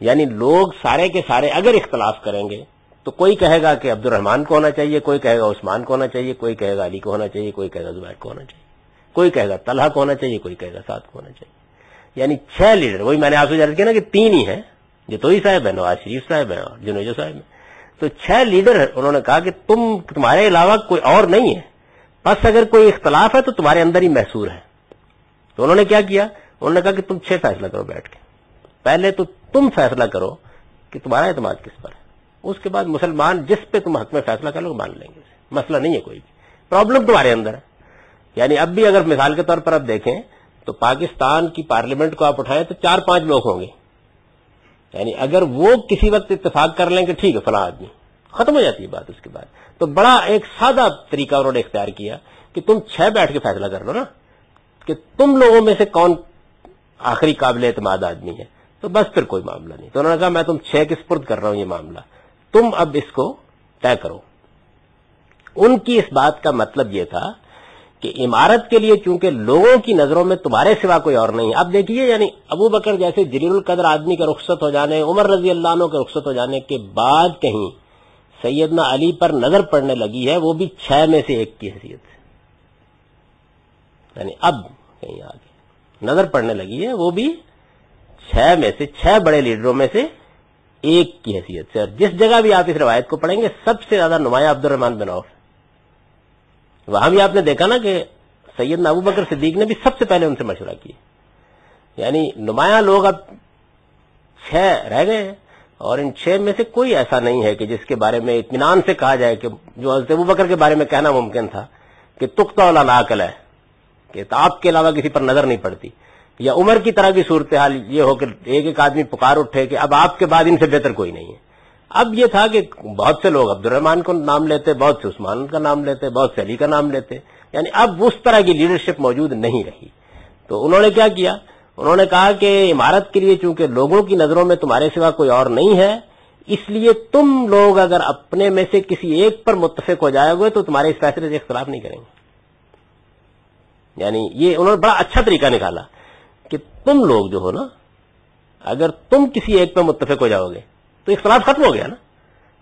Speaker 1: یعنی لوگ سارے کے سارے اگر اختلاف کریں گے تو کوئی کہے گا کہ عبد الرحمن کو ہونا چاہیے، کوئی کہے گا عثمان کو ہونا چاہیے، کوئی کہے گا علی کو ہونا چاہیے، کوئی کہے گا زبیر کو ہونا چاہیے، کوئی کہے گا طلحہ کو ہونا چاہیے، کوئی کہے گا سعد کو ہونا چاہیے. یعنی 6 لیڈر، وہی میں نے آپ سے عرض کیا نا کہ 3 ہی ہیں، یہ تو ہی صاحب ہیں، نواز شریف صاحب ہیں اور جنیجو صاحب ہیں. تو 6 لیڈر انہوں نے کہا کہ تمہارے علاوہ کوئی اور نہیں ہے، بس اگر کوئی اختلاف ہے تو تمہارے اندر ہی محصور ہے. تو انہوں نے کیا کیا، انہوں نے کہا کہ تم 6 فیصلہ کرو بیٹھ کے. پہلے تو تم فیصلہ کرو کہ تمہارا اعتماد کس پر ہے، اس کے بعد مسلمان جس پہ تم حق میں فیصلہ کر لو مان لیں گے. مسئلہ نہیں ہے، کوئی بھی پرابلم تمہارے اندر ہے. یعنی اب بھی اگر مثال کے طور پر آپ دیکھیں تو پاکستان کی پارلیمنٹ کو آپ اٹھائیں تو 4-5 لوگ ہوں گے. یعنی اگر وہ کسی وقت اتفاق کر لیں کہ ٹھیک ہے فلاں آدمی، ختم ہو جاتی ہے بات. اس کے بعد تو بڑا ایک سادہ طریقہ انہوں نے اختیار کیا کہ تم 6 بیٹھ کے فیصلہ کر لو نا کہ تم لوگوں میں سے کون آخری قابل اعتماد آدمی ہے، تو بس پھر کوئی معاملہ نہیں. تو انہوں نے کہا میں تم 6 کے سپرد کر رہا ہوں یہ معاملہ، تم اب اس کو طے کرو. ان کی اس بات کا مطلب یہ تھا کہ امارت کے لیے چونکہ لوگوں کی نظروں میں تمہارے سوا کوئی اور نہیں ہے. اب دیکھیے یعنی ابوبکر جیسے جلیل القدر آدمی کا رخصت ہو جانے، عمر رضی اللہ عنہ کے رخصت ہو جانے کے بعد کہیں سیدنا علی پر نظر پڑنے لگی ہے، وہ بھی 6 میں سے 1 کی حیثیت سے. یعنی اب کہیں آگے نظر پڑنے لگی ہے، وہ بھی 6 میں سے 6 بڑے لیڈروں میں سے 1 کی حیثیت سے. اور جس جگہ بھی آپ اس روایت کو پڑھیں گے سب سے زیادہ نمایاں عبد الرحمن بن عوف. وہاں بھی آپ نے دیکھا نا کہ سیدنا ابوبکر صدیق نے بھی سب سے پہلے ان سے مشورہ کیا. یعنی نمایاں لوگ اب 6 رہ گئے ہیں، اور ان 6 میں سے کوئی ایسا نہیں ہے کہ جس کے بارے میں اطمینان سے کہا جائے کہ جو حضرت ابوبکر کے بارے میں کہنا ممکن تھا کہ تقطع العناق ہے، کہ آپ کے علاوہ کسی پر نظر نہیں پڑتی، یا عمر کی طرح کی صورتحال یہ ہو کہ ایک ایک آدمی پکار اٹھے کہ اب آپ کے بعد ان سے بہتر کوئی نہیں ہے. اب یہ تھا کہ بہت سے لوگ عبد الرحمان کو نام لیتے, بہت سے عثمان کا نام لیتے, بہت سے علی کا نام لیتے, یعنی اب اس طرح کی لیڈرشپ موجود نہیں رہی. تو انہوں نے کیا کیا, انہوں نے کہا کہ امارت کے لیے چونکہ لوگوں کی نظروں میں تمہارے سوا کوئی اور نہیں ہے, اس لیے تم لوگ اگر اپنے میں سے کسی ایک پر متفق ہو جائے گے تو تمہارے اس فیصلے سے اختلاف نہیں کریں گے. یعنی یہ انہوں نے بڑا اچھا طریقہ نکالا کہ تم لوگ جو ہو نا, اگر تم کسی ایک پہ متفق ہو جاؤ گے تو اختلاف ختم ہو گیا نا.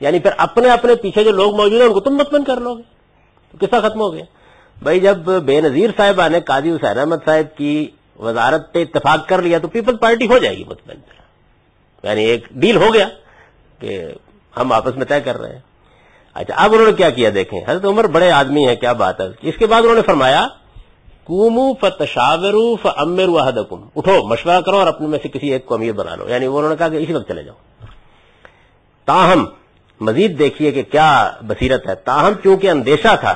Speaker 1: یعنی پھر اپنے اپنے پیچھے جو لوگ موجود ہیں ان کو تم مطمئن کر لو گے, تو قصہ ختم ہو گیا. بھائی جب بے نظیر صاحبہ نے قاضی حسین احمد صاحب کی وزارت پہ اتفاق کر لیا تو پیپل پارٹی ہو جائے گی مطمئن. یعنی ایک ڈیل ہو گیا کہ ہم آپس میں طے کر رہے ہیں. اچھا اب انہوں نے کیا کیا دیکھیں, حضرت عمر بڑے آدمی ہیں, کیا بات ہے. اس کے بعد انہوں نے فرمایا قوموا فتشاوروا فامروا احدکم, اٹھو مشورہ کرو اور اپنے میں سے کسی ایک کو امیر بنا لو. یعنی وہ انہوں نے کہا کہ اسی وقت چلے جاؤ. تاہم مزید دیکھیے کہ کیا بصیرت ہے, تاہم چونکہ اندیشہ تھا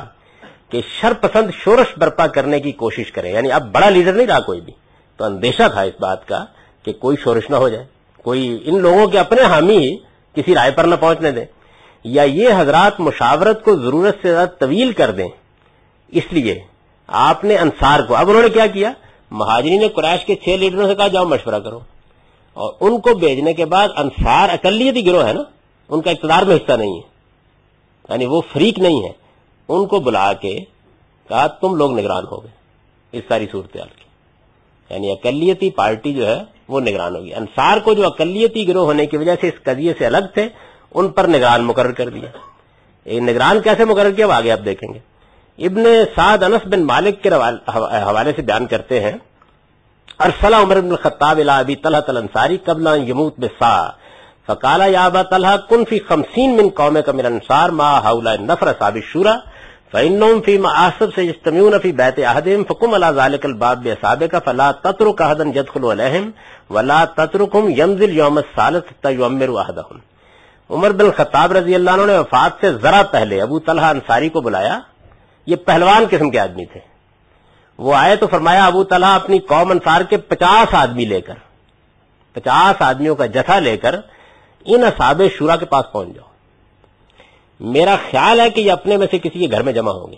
Speaker 1: کہ شر پسند شورش برپا کرنے کی کوشش کریں, یعنی اب بڑا لیڈر نہیں رہا کوئی بھی, تو اندیشہ تھا اس بات کا کہ کوئی شورش نہ ہو جائے, کوئی ان لوگوں کے اپنے حامی ہی کسی رائے پر نہ پہنچنے دیں, یا یہ حضرات مشاورت کو ضرورت سے زیادہ طویل کر دیں. اس لیے آپ نے انصار کو, اب انہوں نے کیا کیا, مہاجرین قریش کے 6 لیڈروں سے کہا جاؤ مشورہ کرو, اور ان کو بھیجنے کے بعد انصار اقلیتی گروہ ہے نا, ان کا اقتدار میں حصہ نہیں ہے, یعنی وہ فریق نہیں ہے, ان کو بلا کے کہا تم لوگ نگران ہو گئے اس ساری صورتحال کی. یعنی اقلیتی پارٹی جو ہے وہ نگران ہوگی. انصار کو جو اقلیتی گروہ ہونے کی وجہ سے اس قضیے سے الگ تھے, ان پر نگران مقرر کر دیا. نگران کیسے مقرر کیا وہ آگے آپ دیکھیں گے. ابن سعد انس بن مالک کے حوالے سے بیان کرتے ہیں, ارسل عمر بن الخطاب الى ابی طلحہ الانصاری قبل ان يموت بساعة فقال یا ابا طلحہ کن فی 50 من قومک من الانصار ما هؤلاء النفر اصحاب الشورى فانهم فی معاصب سيجتمعون فی بیت احدهم فقم على ذلك الباب باصحابک فلا تترك احدا يدخل عليهم ولا تتركهم يمضي اليوم الثالث حتى يؤمروا احدهم. عمر بن الخطاب رضی اللہ عنہ نے وفات سے ذرا پہلے ابو طلحہ انصاری کو بلایا. یہ پہلوان قسم کے آدمی تھے. وہ آئے تو فرمایا ابو طلحہ اپنی قوم انصار کے 50 آدمی لے کر, 50 آدمیوں کا جتھا لے کر ان اصحاب شورا کے پاس پہنچ جاؤ. میرا خیال ہے کہ یہ اپنے میں سے کسی کے گھر میں جمع ہوں گے,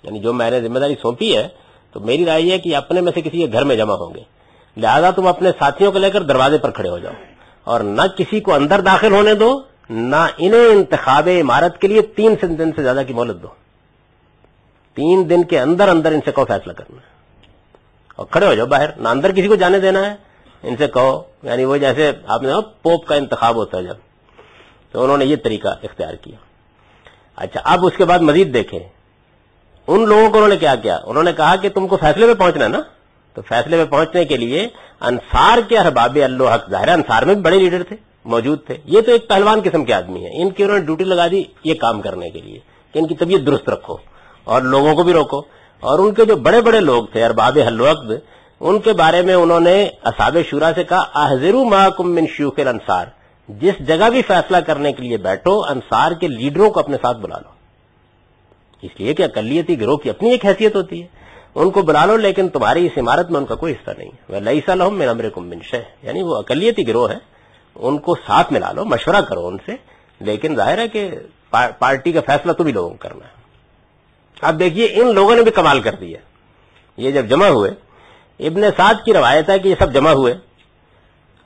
Speaker 1: یعنی جو میں نے ذمہ داری سونپی ہے تو میری رائے ہے کہ یہ اپنے میں سے کسی کے گھر میں جمع ہوں گے. لہذا تم اپنے ساتھیوں کو لے کر دروازے پر کھڑے ہو جاؤ اور نہ کسی کو اندر داخل ہونے دو, نہ انہیں انتخاب عمارت کے لیے 3 دن سے زیادہ کی مہلت دو. 3 دن کے اندر اندر ان سے کہو فیصلہ کرنا ہے, اور کھڑے ہو جاؤ باہر, نہ اندر کسی کو جانے دینا ہے. ان سے کہو, یعنی وہ جیسے آپ نے پوپ کا انتخاب ہوتا ہے جب, تو انہوں نے یہ طریقہ اختیار کیا. اچھا اب اس کے بعد مزید دیکھیں ان لوگوں کو انہوں نے کیا کیا. انہوں نے کہا کہ تم کو فیصلے پہ پہنچنا ہے نا, تو فیصلے پہ پہنچنے کے لیے انصار کے ارباب اللہ حق, ظاہر انصار میں بھی بڑے لیڈر تھے موجود تھے, یہ تو ایک پہلوان قسم کے آدمی ہیں, ان کی انہوں نے ڈیوٹی لگا دی یہ کام کرنے کے لیے کہ ان کی طبیعت درست رکھو اور لوگوں کو بھی روکو. اور ان کے جو بڑے بڑے لوگ تھے ارباب الوقت, ان کے بارے میں انہوں نے اصحاب شورا سے کہا احذروا معکم من شیوخ الانصار, جس جگہ بھی فیصلہ کرنے کے لیے بیٹھو انصار کے لیڈروں کو اپنے ساتھ بلا لو, اس لیے کہ اقلیتی گروہ کی اپنی ایک حیثیت ہوتی ہے, ان کو بلا لو لیکن تمہاری اس عمارت میں ان کا کوئی حصہ نہیں ہے. وَلَيْسَ لَهُم مِّنْ أَمْرِكُم مِّن شَيْءٍ, یعنی وہ اقلیتی گروہ ہے, ان کو ساتھ ملا لو, مشورہ کرو ان سے, لیکن ظاہر ہے کہ پارٹی کا فیصلہ تو بھی لوگوں کو کرنا ہے. اب دیکھیے ان لوگوں نے بھی کمال کر دیا. یہ جب جمع ہوئے, ابن سعد کی روایت ہے کہ یہ سب جمع ہوئے.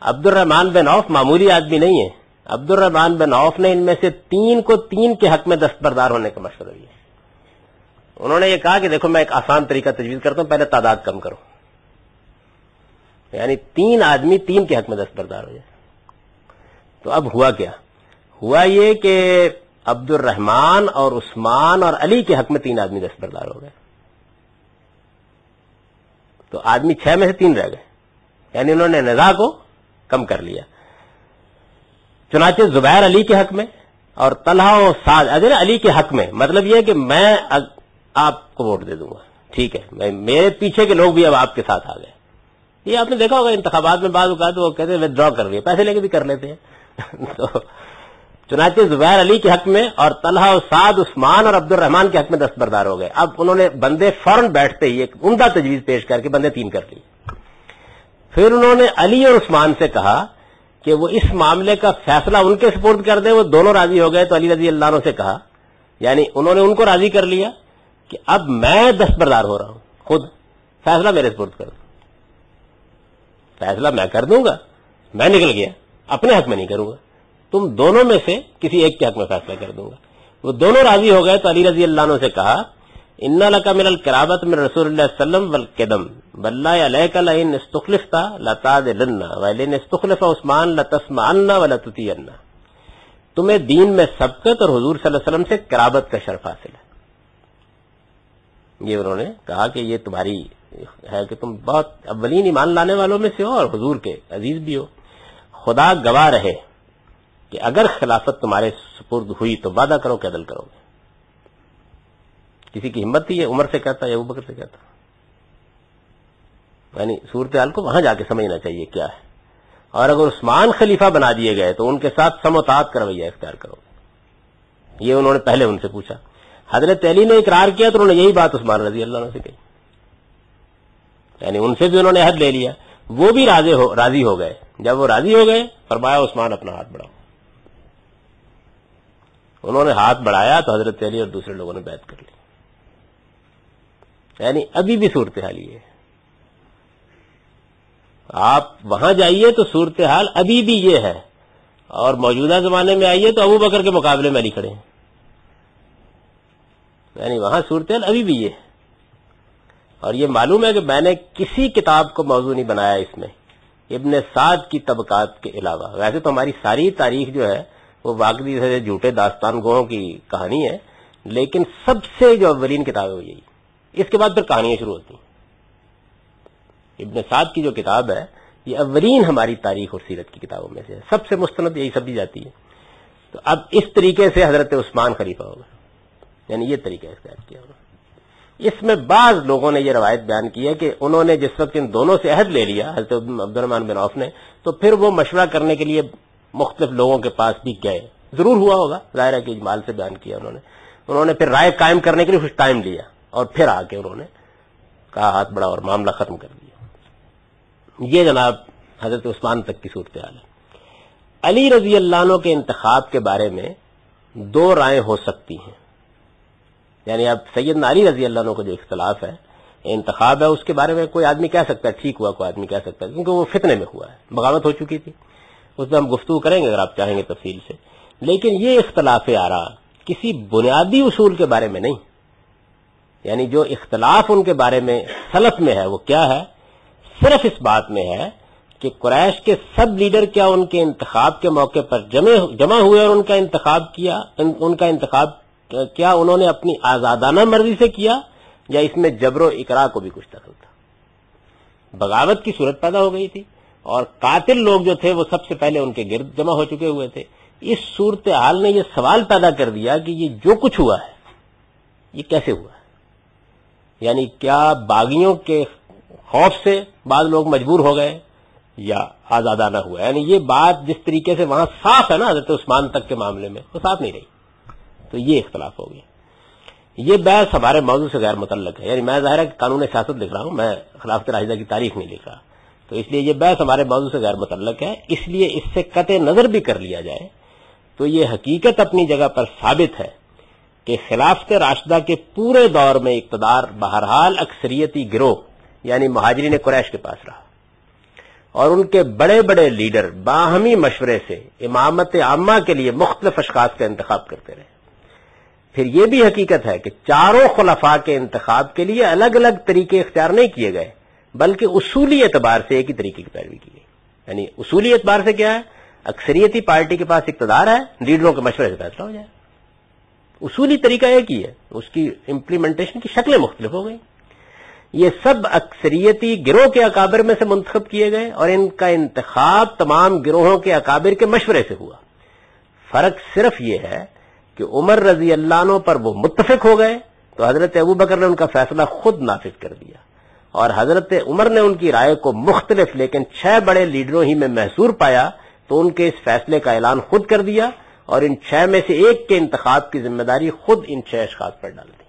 Speaker 1: عبد الرحمن بن عوف معمولی آدمی نہیں ہے. عبد الرحمن بن عوف نے ان میں سے 3 کو 3 کے حق میں دستبردار ہونے کا مشورہ دیا. انہوں نے یہ کہا کہ دیکھو میں ایک آسان طریقہ تجویز کرتا ہوں, پہلے تعداد کم کرو, یعنی 3 آدمی 3 کے حق میں دستبردار ہو جائے. تو اب ہوا کیا, ہوا یہ کہ عبد الرحمن اور عثمان اور علی کے حق میں 3 آدمی دستبردار ہو گئے. تو آدمی 6 میں سے 3 رہ گئے, یعنی انہوں نے نزاع کو کم کر لیا. چنانچہ زبیر علی کے حق میں اور طلحہ و سعد علی کے حق میں, مطلب یہ کہ میں آپ کو ووٹ دے دوں گا, ٹھیک ہے, میرے پیچھے کے لوگ بھی اب آپ کے ساتھ آ گئے. یہ آپ نے دیکھا ہوگا انتخابات میں بعض اوقات وہ کہتے ہیں ودرا کر لیے, پیسے لے کے بھی کر لیتے ہیں. تو چنانچہ زبیر علی کے حق میں اور طلحہ و سعد عثمان اور عبد الرحمن کے حق میں دستبردار ہو گئے. اب انہوں نے بندے فوراً بیٹھتے ہی ایک عمدہ تجویز پیش کر کے بندے 3 کر لیے. پھر انہوں نے علی اور عثمان سے کہا کہ وہ اس معاملے کا فیصلہ ان کے سپرد کر دیں. وہ دونوں راضی ہو گئے تو علی رضی اللہ عنہ سے کہا، یعنی انہوں نے ان کو راضی کر لیا کہ اب میں دستبردار ہو رہا ہوں، خود فیصلہ میرے سپرد کر دو. فیصلہ میں کر دوں گا، میں نکل گیا، اپنے حق میں نہیں کروں گا، تم دونوں میں سے کسی ایک کے حق میں فیصلہ کر دوں گا. وہ دونوں راضی ہو گئے تو علی رضی اللہ عنہ سے کہا، ان لک من القرابۃ من رسول اللہ صلی اللہ علیہ وسلم والقدم واللہ علیک لئن استخلفت لتعدلن ولئن استخلف عثمان لتسمعن ولتطیعن. تمہیں دین میں سبقت اور حضور صلی اللہ علیہ وسلم سے قرابت کا شرف حاصل ہے. یہ انہوں نے کہا کہ یہ تمہاری ہے کہ تم بہت اولین ایمان لانے والوں میں سے ہو اور حضور کے عزیز بھی ہو. خدا گواہ رہے کہ اگر خلافت تمہارے سپرد ہوئی تو وعدہ کرو کہ عدل کرو گے. کسی کی ہمت تھی یہ عمر سے کہتا یا ابوبکر سے کہتا؟ یعنی صورتحال کو وہاں جا کے سمجھنا چاہیے کیا ہے. اور اگر عثمان خلیفہ بنا دیے گئے تو ان کے ساتھ سم و طاعت کا رویہ اختیار کرو گے. یہ انہوں نے پہلے ان سے پوچھا. حضرت علی نے اقرار کیا تو انہوں نے یہی بات عثمان رضی اللہ عنہ سے کہی، یعنی ان سے بھی انہوں نے عہد لے لیا. وہ بھی راضی ہو گئے. جب وہ راضی ہو گئے فرمایا عثمان اپنا ہاتھ بڑھاؤ. انہوں نے ہاتھ بڑھایا تو حضرت علی اور دوسرے لوگوں نے بیعت کر لی. یعنی ابھی بھی صورتحال یہ ہے. آپ وہاں جائیے تو صورتحال ابھی بھی یہ ہے، اور موجودہ زمانے میں آئیے تو ابوبکر کے مقابلے میں علی کھڑے ہیں. یعنی وہاں صورتحال ابھی بھی یہ ہے. اور یہ معلوم ہے کہ میں نے کسی کتاب کو موضوع نہیں بنایا اس میں ابن سعد کی طبقات کے علاوہ. ویسے تو ہماری ساری تاریخ جو ہے وہ واقعی سے جھوٹے داستان گوہوں کی کہانی ہے، لیکن سب سے جو اولین کتاب ہے وہ یہی. اس کے بعد پھر کہانیاں شروع ہوتی ہیں. ابن سعد کی جو کتاب ہے یہ اولین ہماری تاریخ اور سیرت کی کتابوں میں سے ہے. سب سے مستند یہی سب دی جاتی ہے. تو اب اس طریقے سے حضرت عثمان خلیفہ ہوگا، یعنی یہ طریقہ اختیار کیا ہوگا. اس میں بعض لوگوں نے یہ روایت بیان کی ہے کہ انہوں نے جس وقت ان دونوں سے عہد لے لیا حضرت عبد الرحمن بن عوف نے، تو پھر وہ مشورہ کرنے کے لیے مختلف لوگوں کے پاس بھی گئے. ضرور ہوا ہوگا، ظاہر ہے کہ اجمال سے بیان کیا انہوں نے پھر رائے قائم کرنے کے لیے کچھ ٹائم لیا اور پھر آ کے انہوں نے کہا ہاتھ بڑھا اور معاملہ ختم کر دیا. یہ جناب حضرت عثمان تک کی صورتحال ہے. علی رضی اللہ عنہ کے انتخاب کے بارے میں دو رائے ہو سکتی ہیں. یعنی اب سیدنا علی رضی اللہ عنہ کا جو اختلاف ہے، انتخاب ہے، اس کے بارے میں کوئی آدمی کہہ سکتا ہے ٹھیک ہوا، کوئی آدمی کہہ سکتا ہے کیونکہ وہ فتنے میں ہوا ہے، بغاوت ہو چکی تھی. اس میں ہم گفتگو کریں گے اگر آپ چاہیں گے تفصیل سے. لیکن یہ اختلاف آراء کسی بنیادی اصول کے بارے میں نہیں. یعنی جو اختلاف ان کے بارے میں سلف میں ہے وہ کیا ہے؟ صرف اس بات میں ہے کہ قریش کے سب لیڈر کیا ان کے انتخاب کے موقع پر جمع ہوئے اور ان کا انتخاب کیا انہوں نے اپنی آزادانہ مرضی سے کیا یا اس میں جبر و اکراہ کو بھی کچھ دخل تھا؟ بغاوت کی صورت پیدا ہو گئی تھی اور قاتل لوگ جو تھے وہ سب سے پہلے ان کے گرد جمع ہو چکے ہوئے تھے. اس صورتحال نے یہ سوال پیدا کر دیا کہ یہ جو کچھ ہوا ہے یہ کیسے ہوا ہے. یعنی کیا باغیوں کے خوف سے بعض لوگ مجبور ہو گئے یا آزادانہ ہوا؟ یعنی یہ بات جس طریقے سے وہاں صاف ہے نا حضرت عثمان تک کے معاملے میں وہ صاف نہیں رہی. تو یہ اختلاف ہو گیا. یہ بحث ہمارے موضوع سے غیر متعلق ہے. یعنی میں ظاہر ہے کہ قانون سیاست لکھ رہا ہوں، میں خلافت راشدہ کی تاریخ نہیں لکھ رہا، تو اس لیے یہ بحث ہمارے موضوع سے غیر متعلق ہے. اس لیے اس سے قطع نظر بھی کر لیا جائے تو یہ حقیقت اپنی جگہ پر ثابت ہے کہ خلافت راشدہ کے پورے دور میں اقتدار بہرحال اکثریتی گروہ یعنی مہاجرین قریش کے پاس رہا اور ان کے بڑے بڑے لیڈر باہمی مشورے سے امامت عامہ کے لیے مختلف اشخاص کا انتخاب کرتے رہے. پھر یہ بھی حقیقت ہے کہ چاروں خلفاء کے انتخاب کے لیے الگ الگ طریقے اختیار نہیں کیے گئے بلکہ اصولی اعتبار سے ایک ہی طریقے کی پیروی کی گئی. یعنی اصولی اعتبار سے کیا ہے؟ اکثریتی پارٹی کے پاس اقتدار ہے، لیڈروں کے مشورے سے فیصلہ ہو جائے. اصولی طریقہ ایک ہی ہے، اس کی امپلیمنٹیشن کی شکلیں مختلف ہو گئی. یہ سب اکثریتی گروہ کے اکابر میں سے منتخب کیے گئے اور ان کا انتخاب تمام گروہوں کے اکابر کے مشورے سے ہوا. فرق صرف یہ ہے کہ عمر رضی اللہ عنہ پر وہ متفق ہو گئے تو حضرت ابوبکر نے ان کا فیصلہ خود نافذ کر دیا اور حضرت عمر نے ان کی رائے کو مختلف لیکن 6 بڑے لیڈروں ہی میں محصور پایا تو ان کے اس فیصلے کا اعلان خود کر دیا اور ان 6 میں سے ایک کے انتخاب کی ذمہ داری خود ان 6 اشخاص پر ڈال دی.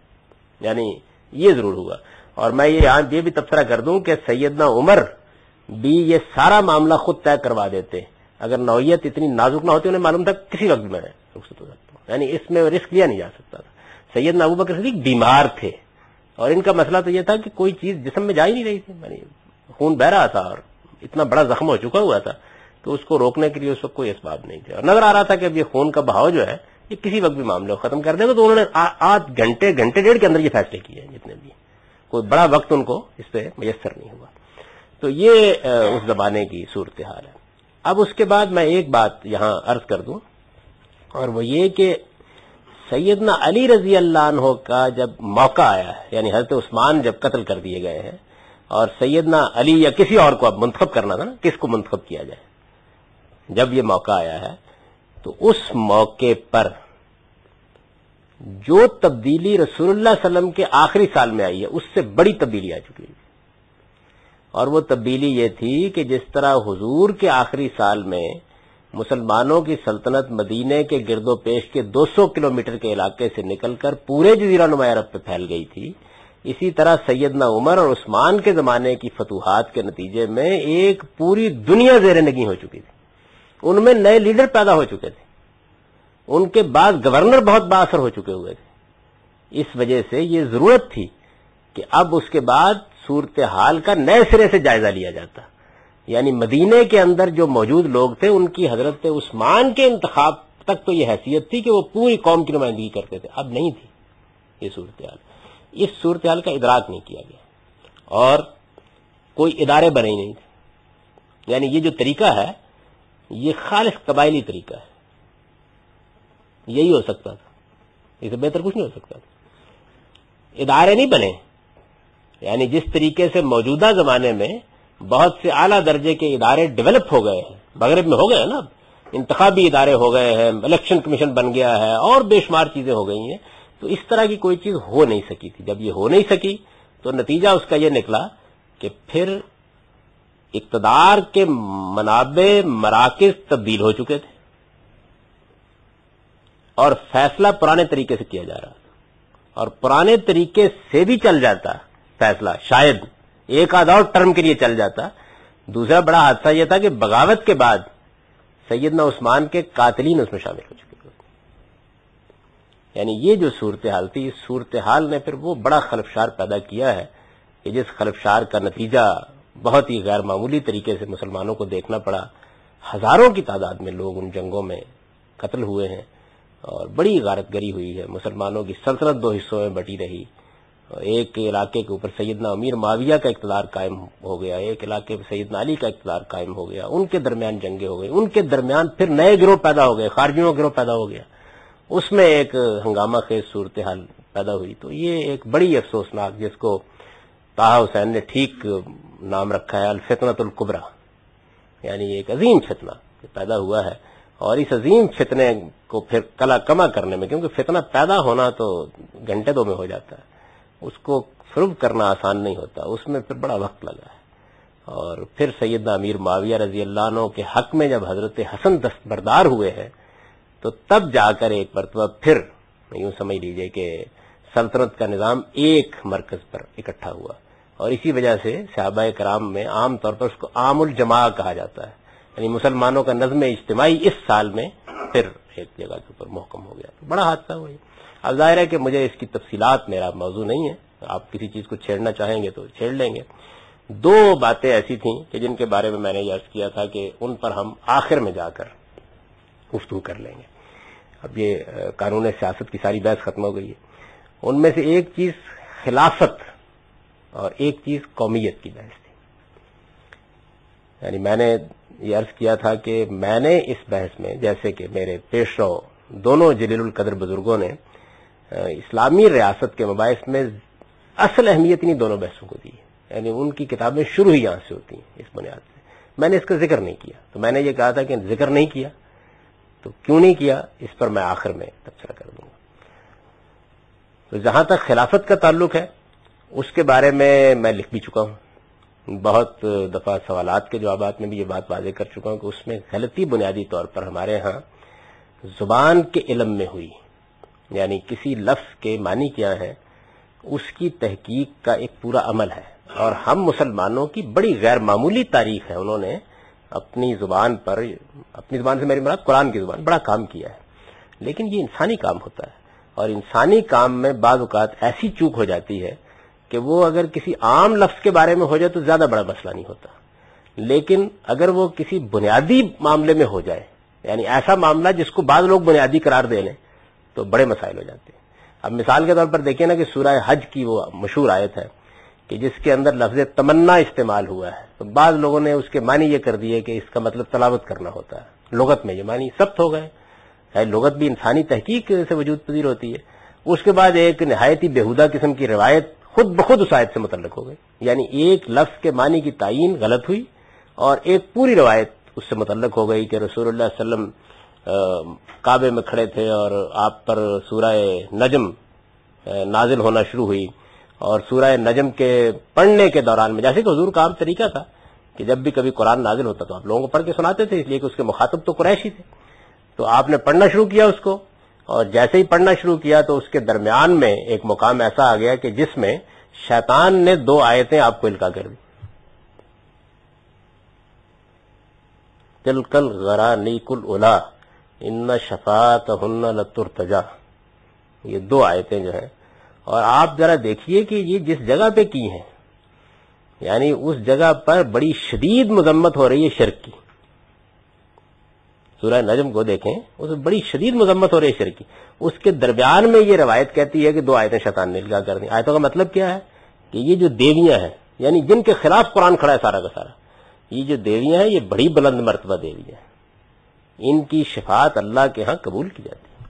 Speaker 1: یعنی یہ ضرور ہوا. اور میں یہاں یہ بھی تبصرہ کر دوں کہ سیدنا عمر بی یہ سارا معاملہ خود طے کروا دیتے. اگر نوعیت اتنی نازک نہ ہوتی انہیں معلوم تھا کسی وقت میں رخصت ہو سکتا ہوں، یعنی اس میں رسک لیا نہیں جا سکتا تھا. سیدنا ابوبکر صدیق بیمار تھے اور ان کا مسئلہ تو یہ تھا کہ کوئی چیز جسم میں جا ہی نہیں رہی تھی، یعنی خون بہ رہا تھا اور اتنا بڑا زخم ہو چکا ہوا تھا تو اس کو روکنے کے لیے اس وقت کوئی اسباب نہیں تھے، اور نظر آ رہا تھا کہ اب یہ خون کا بہاؤ جو ہے یہ کسی وقت بھی معاملے کو ختم کر دے گا. تو انہوں نے 8 گھنٹے ڈیڑھ کے اندر یہ فیصلے کیے جتنے بھی، کوئی بڑا وقت ان کو اس پہ میسر نہیں ہوا. تو یہ اس زمانے کی صورتحال ہے. اب اس کے بعد میں ایک بات یہاں عرض کر دوں، اور وہ یہ کہ سیدنا علی رضی اللہ عنہ کا جب موقع آیا ہے، یعنی حضرت عثمان جب قتل کر دیے گئے ہیں اور سیدنا علی یا کسی اور کو اب منتخب کرنا تھا نا، کس کو منتخب کیا جائے، جب یہ موقع آیا ہے تو اس موقع پر جو تبدیلی رسول اللہ صلی اللہ علیہ وسلم کے آخری سال میں آئی ہے اس سے بڑی تبدیلی آ چکی ہے. اور وہ تبدیلی یہ تھی کہ جس طرح حضور کے آخری سال میں مسلمانوں کی سلطنت مدینے کے گرد و پیش کے 200 کلومیٹر کے علاقے سے نکل کر پورے جزیرہ نما عرب پہ پھیل گئی تھی، اسی طرح سیدنا عمر اور عثمان کے زمانے کی فتوحات کے نتیجے میں ایک پوری دنیا زیر نگیں ہو چکی تھی. ان میں نئے لیڈر پیدا ہو چکے تھے، ان کے بعد گورنر بہت با اثر ہو چکے ہوئے تھے. اس وجہ سے یہ ضرورت تھی کہ اب اس کے بعد صورتحال کا نئے سرے سے جائزہ لیا جاتا. یعنی مدینے کے اندر جو موجود لوگ تھے ان کی حضرت عثمان کے انتخاب تک تو یہ حیثیت تھی کہ وہ پوری قوم کی نمائندگی کرتے تھے، اب نہیں تھی یہ صورتحال. اس صورتحال کا ادراک نہیں کیا گیا اور کوئی ادارے بنے ہی نہیں تھے. یعنی یہ جو طریقہ ہے یہ خالص قبائلی طریقہ ہے، یہی ہو سکتا تھا، اس سے بہتر کچھ نہیں ہو سکتا تھا. ادارے نہیں بنے، یعنی جس طریقے سے موجودہ زمانے میں بہت سے اعلیٰ درجے کے ادارے ڈیولپ ہو گئے ہیں، مغرب میں ہو گئے ہیں نا، انتخابی ادارے ہو گئے ہیں، الیکشن کمیشن بن گیا ہے اور بے شمار چیزیں ہو گئی ہیں، تو اس طرح کی کوئی چیز ہو نہیں سکی تھی. جب یہ ہو نہیں سکی تو نتیجہ اس کا یہ نکلا کہ پھر اقتدار کے منابع مراکز تبدیل ہو چکے تھے اور فیصلہ پرانے طریقے سے کیا جا رہا تھا. اور پرانے طریقے سے بھی چل جاتا فیصلہ، شاید ایک آدھ اور ٹرم کے لیے چل جاتا. دوسرا بڑا حادثہ یہ تھا کہ بغاوت کے بعد سیدنا عثمان کے قاتلین اس میں شامل ہو چکے. یعنی یہ جو صورتحال تھی، اس صورتحال نے پھر وہ بڑا خلفشار پیدا کیا ہے کہ جس خلفشار کا نتیجہ بہت ہی غیر معمولی طریقے سے مسلمانوں کو دیکھنا پڑا. ہزاروں کی تعداد میں لوگ ان جنگوں میں قتل ہوئے ہیں اور بڑی غارت گری ہوئی ہے. مسلمانوں کی سلطنت 2 حصوں میں بٹی رہی. ایک علاقے کے اوپر سیدنا امیر معاویہ کا اقتدار قائم ہو گیا، ایک علاقے پہ سیدنا علی کا اقتدار قائم ہو گیا. ان کے درمیان جنگیں ہو گئی، ان کے درمیان پھر نئے گروہ پیدا ہو گئے، خارجیوں کا گروہ پیدا ہو گیا، اس میں ایک ہنگامہ خیز صورتحال پیدا ہوئی. تو یہ ایک بڑی افسوسناک، جس کو طه حسین نے ٹھیک نام رکھا ہے الفتنۃ الکبریٰ، یعنی ایک عظیم فتنہ پیدا ہوا ہے. اور اس عظیم فتنے کو پھر کلا کما کرنے میں، کیونکہ فتنہ پیدا ہونا تو گھنٹے دو میں ہو جاتا ہے، اس کو فروغ کرنا آسان نہیں ہوتا، اس میں پھر بڑا وقت لگا ہے. اور پھر سیدنا امیر معاویہ رضی اللہ عنہ کے حق میں جب حضرت حسن دستبردار ہوئے ہیں تو تب جا کر ایک مرتبہ پھر یوں سمجھ لیجئے کہ سلطنت کا نظام ایک مرکز پر اکٹھا ہوا. اور اسی وجہ سے صحابہ کرام میں عام طور پر اس کو عام الجماع کہا جاتا ہے، یعنی مسلمانوں کا نظم اجتماعی اس سال میں پھر ایک جگہ کے اوپر محکم ہو گیا. بڑا حادثہ ہوا. اب ظاہر ہے کہ مجھے اس کی تفصیلات میرا موضوع نہیں ہے، آپ کسی چیز کو چھیڑنا چاہیں گے تو چھیڑ لیں گے. 2 باتیں ایسی تھیں کہ جن کے بارے میں میں نے یہ عرض کیا تھا کہ ان پر ہم آخر میں جا کر گفتگو کر لیں گے. اب یہ قانون سیاست کی ساری بحث ختم ہو گئی ہے. ان میں سے ایک چیز خلافت اور ایک چیز قومیت کی بحث تھی. یعنی میں نے یہ عرض کیا تھا کہ میں نے اس بحث میں، جیسے کہ میرے پیش رو دونوں جلیل القدر بزرگوں نے اسلامی ریاست کے مباحث میں اصل اہمیت انہیں دونوں بحثوں کو دی، یعنی ان کی کتابیں شروع ہی یہاں سے ہوتی ہیں اس بنیاد سے. میں نے اس کا ذکر نہیں کیا، تو میں نے یہ کہا تھا کہ ذکر نہیں کیا تو کیوں نہیں کیا، اس پر میں آخر میں تبصرہ کر دوں گا. تو جہاں تک خلافت کا تعلق ہے اس کے بارے میں لکھ بھی چکا ہوں، بہت دفعہ سوالات کے جوابات میں بھی یہ بات واضح کر چکا ہوں کہ اس میں غلطی بنیادی طور پر ہمارے ہاں زبان کے علم میں ہوئی. یعنی کسی لفظ کے معنی کیا ہے اس کی تحقیق کا ایک پورا عمل ہے، اور ہم مسلمانوں کی بڑی غیر معمولی تاریخ ہے. انہوں نے اپنی زبان پر، اپنی زبان سے میری مراد قرآن کی زبان، بڑا کام کیا ہے. لیکن یہ انسانی کام ہوتا ہے، اور انسانی کام میں بعض اوقات ایسی چوک ہو جاتی ہے کہ وہ اگر کسی عام لفظ کے بارے میں ہو جائے تو زیادہ بڑا مسئلہ نہیں ہوتا، لیکن اگر وہ کسی بنیادی معاملے میں ہو جائے، یعنی ایسا معاملہ جس کو بعض لوگ بنیادی قرار دے لیں، تو بڑے مسائل ہو جاتے ہیں. اب مثال کے طور پر دیکھیں نا کہ سورہ حج کی وہ مشہور آیت ہے کہ جس کے اندر لفظ تمنا استعمال ہوا ہے، تو بعض لوگوں نے اس کے معنی یہ کر دیے کہ اس کا مطلب تلاوت کرنا ہوتا ہے. لغت میں یہ معنی سخت ہو گئے. لغت بھی انسانی تحقیق سے وجود پذیر ہوتی ہے. اس کے بعد ایک نہایت ہی بیہودہ قسم کی روایت خود بخود اس آیت سے متعلق ہو گئی، یعنی ایک لفظ کے معنی کی تعین غلط ہوئی اور ایک پوری روایت اس سے متعلق ہو گئی کہ رسول اللہ صلی اللہ علیہ وسلم کعبے میں کھڑے تھے اور آپ پر سورہ نجم نازل ہونا شروع ہوئی، اور سورہ نجم کے پڑھنے کے دوران میں، جیسے کہ حضور کا عام طریقہ تھا کہ جب بھی کبھی قرآن نازل ہوتا تو آپ لوگوں کو پڑھ کے سناتے تھے، اس لیے کہ اس کے مخاطب تو قریشی تھے. تو آپ نے پڑھنا شروع کیا اس کو، اور جیسے ہی پڑھنا شروع کیا تو اس کے درمیان میں ایک مقام ایسا آ گیا کہ جس میں شیطان نے 2 آیتیں آپ کو القا کر دی. تلک الغرانیق الاولی ان شفاعتہن لترتجی، یہ 2 آیتیں جو ہیں، اور آپ ذرا دیکھیے کہ یہ جس جگہ پہ کی ہیں، یعنی اس جگہ پر بڑی شدید مذمت ہو رہی ہے شرک کی. سورہ نجم کو دیکھیں، اس میں بڑی شدید مذمت ہو رہی ہے شرک کی. اس کے درمیان میں یہ روایت کہتی ہے کہ 2 آیتیں شیطان نے القا کر دی. آیتوں کا مطلب کیا ہے کہ یہ جو دیویاں ہیں، یعنی جن کے خلاف قرآن کھڑا ہے سارا کا سارا، یہ جو دیویاں ہیں یہ بڑی بلند مرتبہ دیویاں ہیں، ان کی شفاعت اللہ کے ہاں قبول کی جاتی ہے.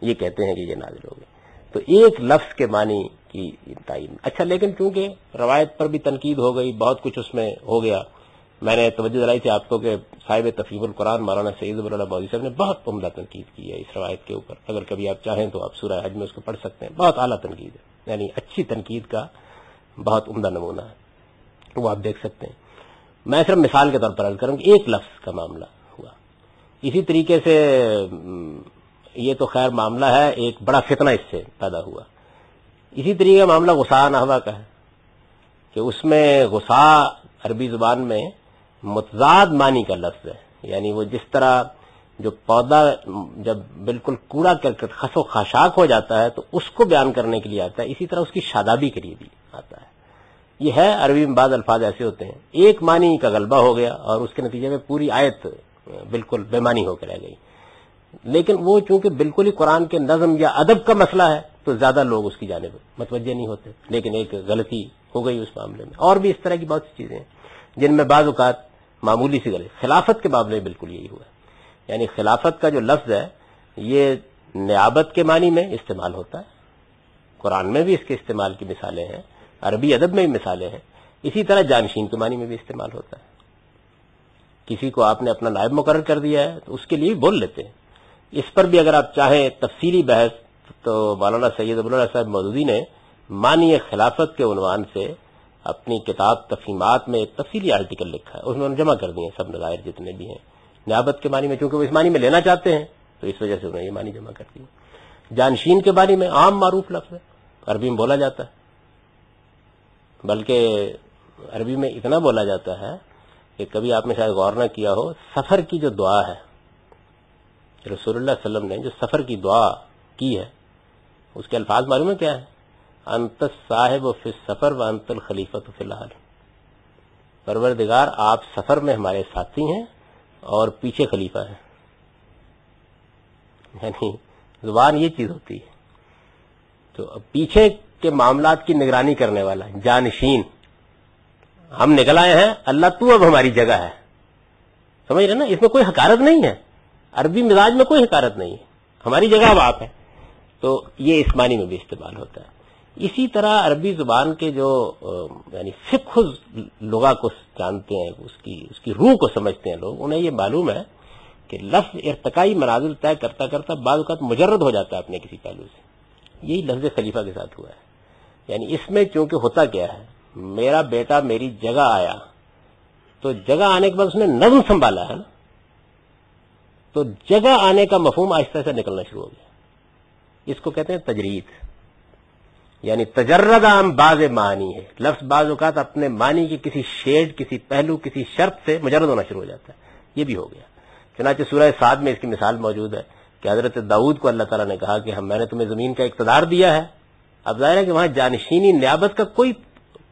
Speaker 1: یہ کہتے ہیں کہ یہ نازل ہو گئی. تو ایک لفظ کے معنی کی تعین. اچھا، لیکن چونکہ روایت پر بھی تنقید ہو گئی، بہت کچھ اس میں ہو گیا. میں نے توجہ دلائی تھی آپ کو کہ صاحب تفہیم القرآن مولانا سید ابوالعلا بودی صاحب نے بہت عمدہ تنقید کی ہے اس روایت کے اوپر. اگر کبھی آپ چاہیں تو آپ سورہ حج میں اس کو پڑھ سکتے ہیں. بہت اعلیٰ تنقید ہے، یعنی اچھی تنقید کا بہت عمدہ نمونہ ہے، وہ آپ دیکھ سکتے ہیں. میں صرف مثال کے طور پر عرض کروں کہ ایک لفظ کا معاملہ ہوا. اسی طریقے سے یہ تو خیر معاملہ ہے، ایک بڑا فتنہ اس سے پیدا ہوا. اسی طریقے کا معاملہ غصہ نحوہ کا ہے کہ اس میں غصہ عربی زبان میں متضاد معنی کا لفظ ہے، یعنی وہ جس طرح جو پودا جب بالکل کوڑا کرکٹ خس و خاشاک ہو جاتا ہے تو اس کو بیان کرنے کے لیے آتا ہے، اسی طرح اس کی شادابی کے لیے بھی آتا ہے. یہ ہے عربی میں بعض الفاظ ایسے ہوتے ہیں ایک معنی کا غلبہ ہو گیا اور اس کے نتیجے میں پوری آیت بالکل بے معنی ہو کے رہ گئی. لیکن وہ چونکہ بالکل ہی قرآن کے نظم یا ادب کا مسئلہ ہے تو زیادہ لوگ اس کی جانب متوجہ نہیں ہوتے، لیکن ایک غلطی ہو گئی اس معاملے میں. اور بھی اس طرح کی بہت سی چیزیں ہیں جن میں بعض اوقات معمولی سی غلطی. خلافت کے معاملے میں بالکل یہی ہوا ہے، یعنی خلافت کا جو لفظ ہے یہ نیابت کے معنی میں استعمال ہوتا ہے، قرآن میں بھی اس کے استعمال کی مثالیں ہیں، عربی ادب میں بھی مثالیں ہیں. اسی طرح جانشین کے معنی میں بھی استعمال ہوتا ہے. کسی کو آپ نے اپنا نائب مقرر کر دیا ہے تو اس کے لیے بھی بول لیتے ہیں. اس پر بھی اگر آپ چاہیں تفصیلی بحث تو مولانا سید ابوالعلا صاحب مودودی نے معنی خلافت کے عنوان سے اپنی کتاب تفہیمات میں ایک تفصیلی آرٹیکل لکھا ہے، اس میں انہوں نے جمع کر دیے سب نظائر جتنے بھی ہیں نیابت کے معنی میں، چونکہ وہ اس معنی میں لینا چاہتے ہیں تو اس وجہ سے انہوں نے یہ معنی جمع کر دی. جانشین کے بارے میں عام معروف لفظ ہے، عربی میں بولا جاتا ہے، بلکہ عربی میں اتنا بولا جاتا ہے کہ کبھی آپ نے شاید غور نہ کیا ہو، سفر کی جو دعا ہے رسول اللہ صلی اللہ علیہ وسلم نے جو سفر کی دعا کی ہے اس کے الفاظ معلوم ہے کیا ہے؟ انت صاحب فی السفر وانت الخلیفۃ فی الحال. پروردگار آپ سفر میں ہمارے ساتھی ہیں اور پیچھے خلیفہ ہیں. یعنی زبان یہ چیز ہوتی ہے. تو پیچھے کے معاملات کی نگرانی کرنے والا جانشین، ہم نکل آئے ہیں، اللہ تو اب ہماری جگہ ہے. سمجھ رہے نا، اس میں کوئی حقارت نہیں ہے، عربی مزاج میں کوئی حقارت نہیں ہے، ہماری جگہ اب آپ ہے. تو یہ اس معنی میں بھی استعمال ہوتا ہے. اسی طرح عربی زبان کے جو یعنی فقہ لغہ کو جانتے ہیں، اس کی روح کو سمجھتے ہیں لوگ، انہیں یہ معلوم ہے کہ لفظ ارتقائی منازل طے کرتا کرتا بعض اوقات مجرد ہو جاتا ہے اپنے کسی پہلو سے. یہی لفظ خلیفہ کے ساتھ ہوا ہے. یعنی اس میں چونکہ ہوتا کیا ہے، میرا بیٹا میری جگہ آیا تو جگہ آنے کے بعد اس نے نظم سنبھالا ہے نا، تو جگہ آنے کا مفہوم آہستہ سے نکلنا شروع ہو گیا. اس کو کہتے ہیں تجرید. یعنی تجرد عن بعض معنی ہے، لفظ بعض اوقات اپنے معنی کے کسی شیڈ، کسی پہلو، کسی شرط سے مجرد ہونا شروع ہو جاتا ہے، یہ بھی ہو گیا۔ چنانچہ سورہ صاد میں اس کی مثال موجود ہے کہ حضرت داؤد کو اللہ تعالیٰ نے کہا کہ میں نے تمہیں زمین کا اقتدار دیا ہے۔ اب ظاہر ہے کہ وہاں جانشینی نیابت کا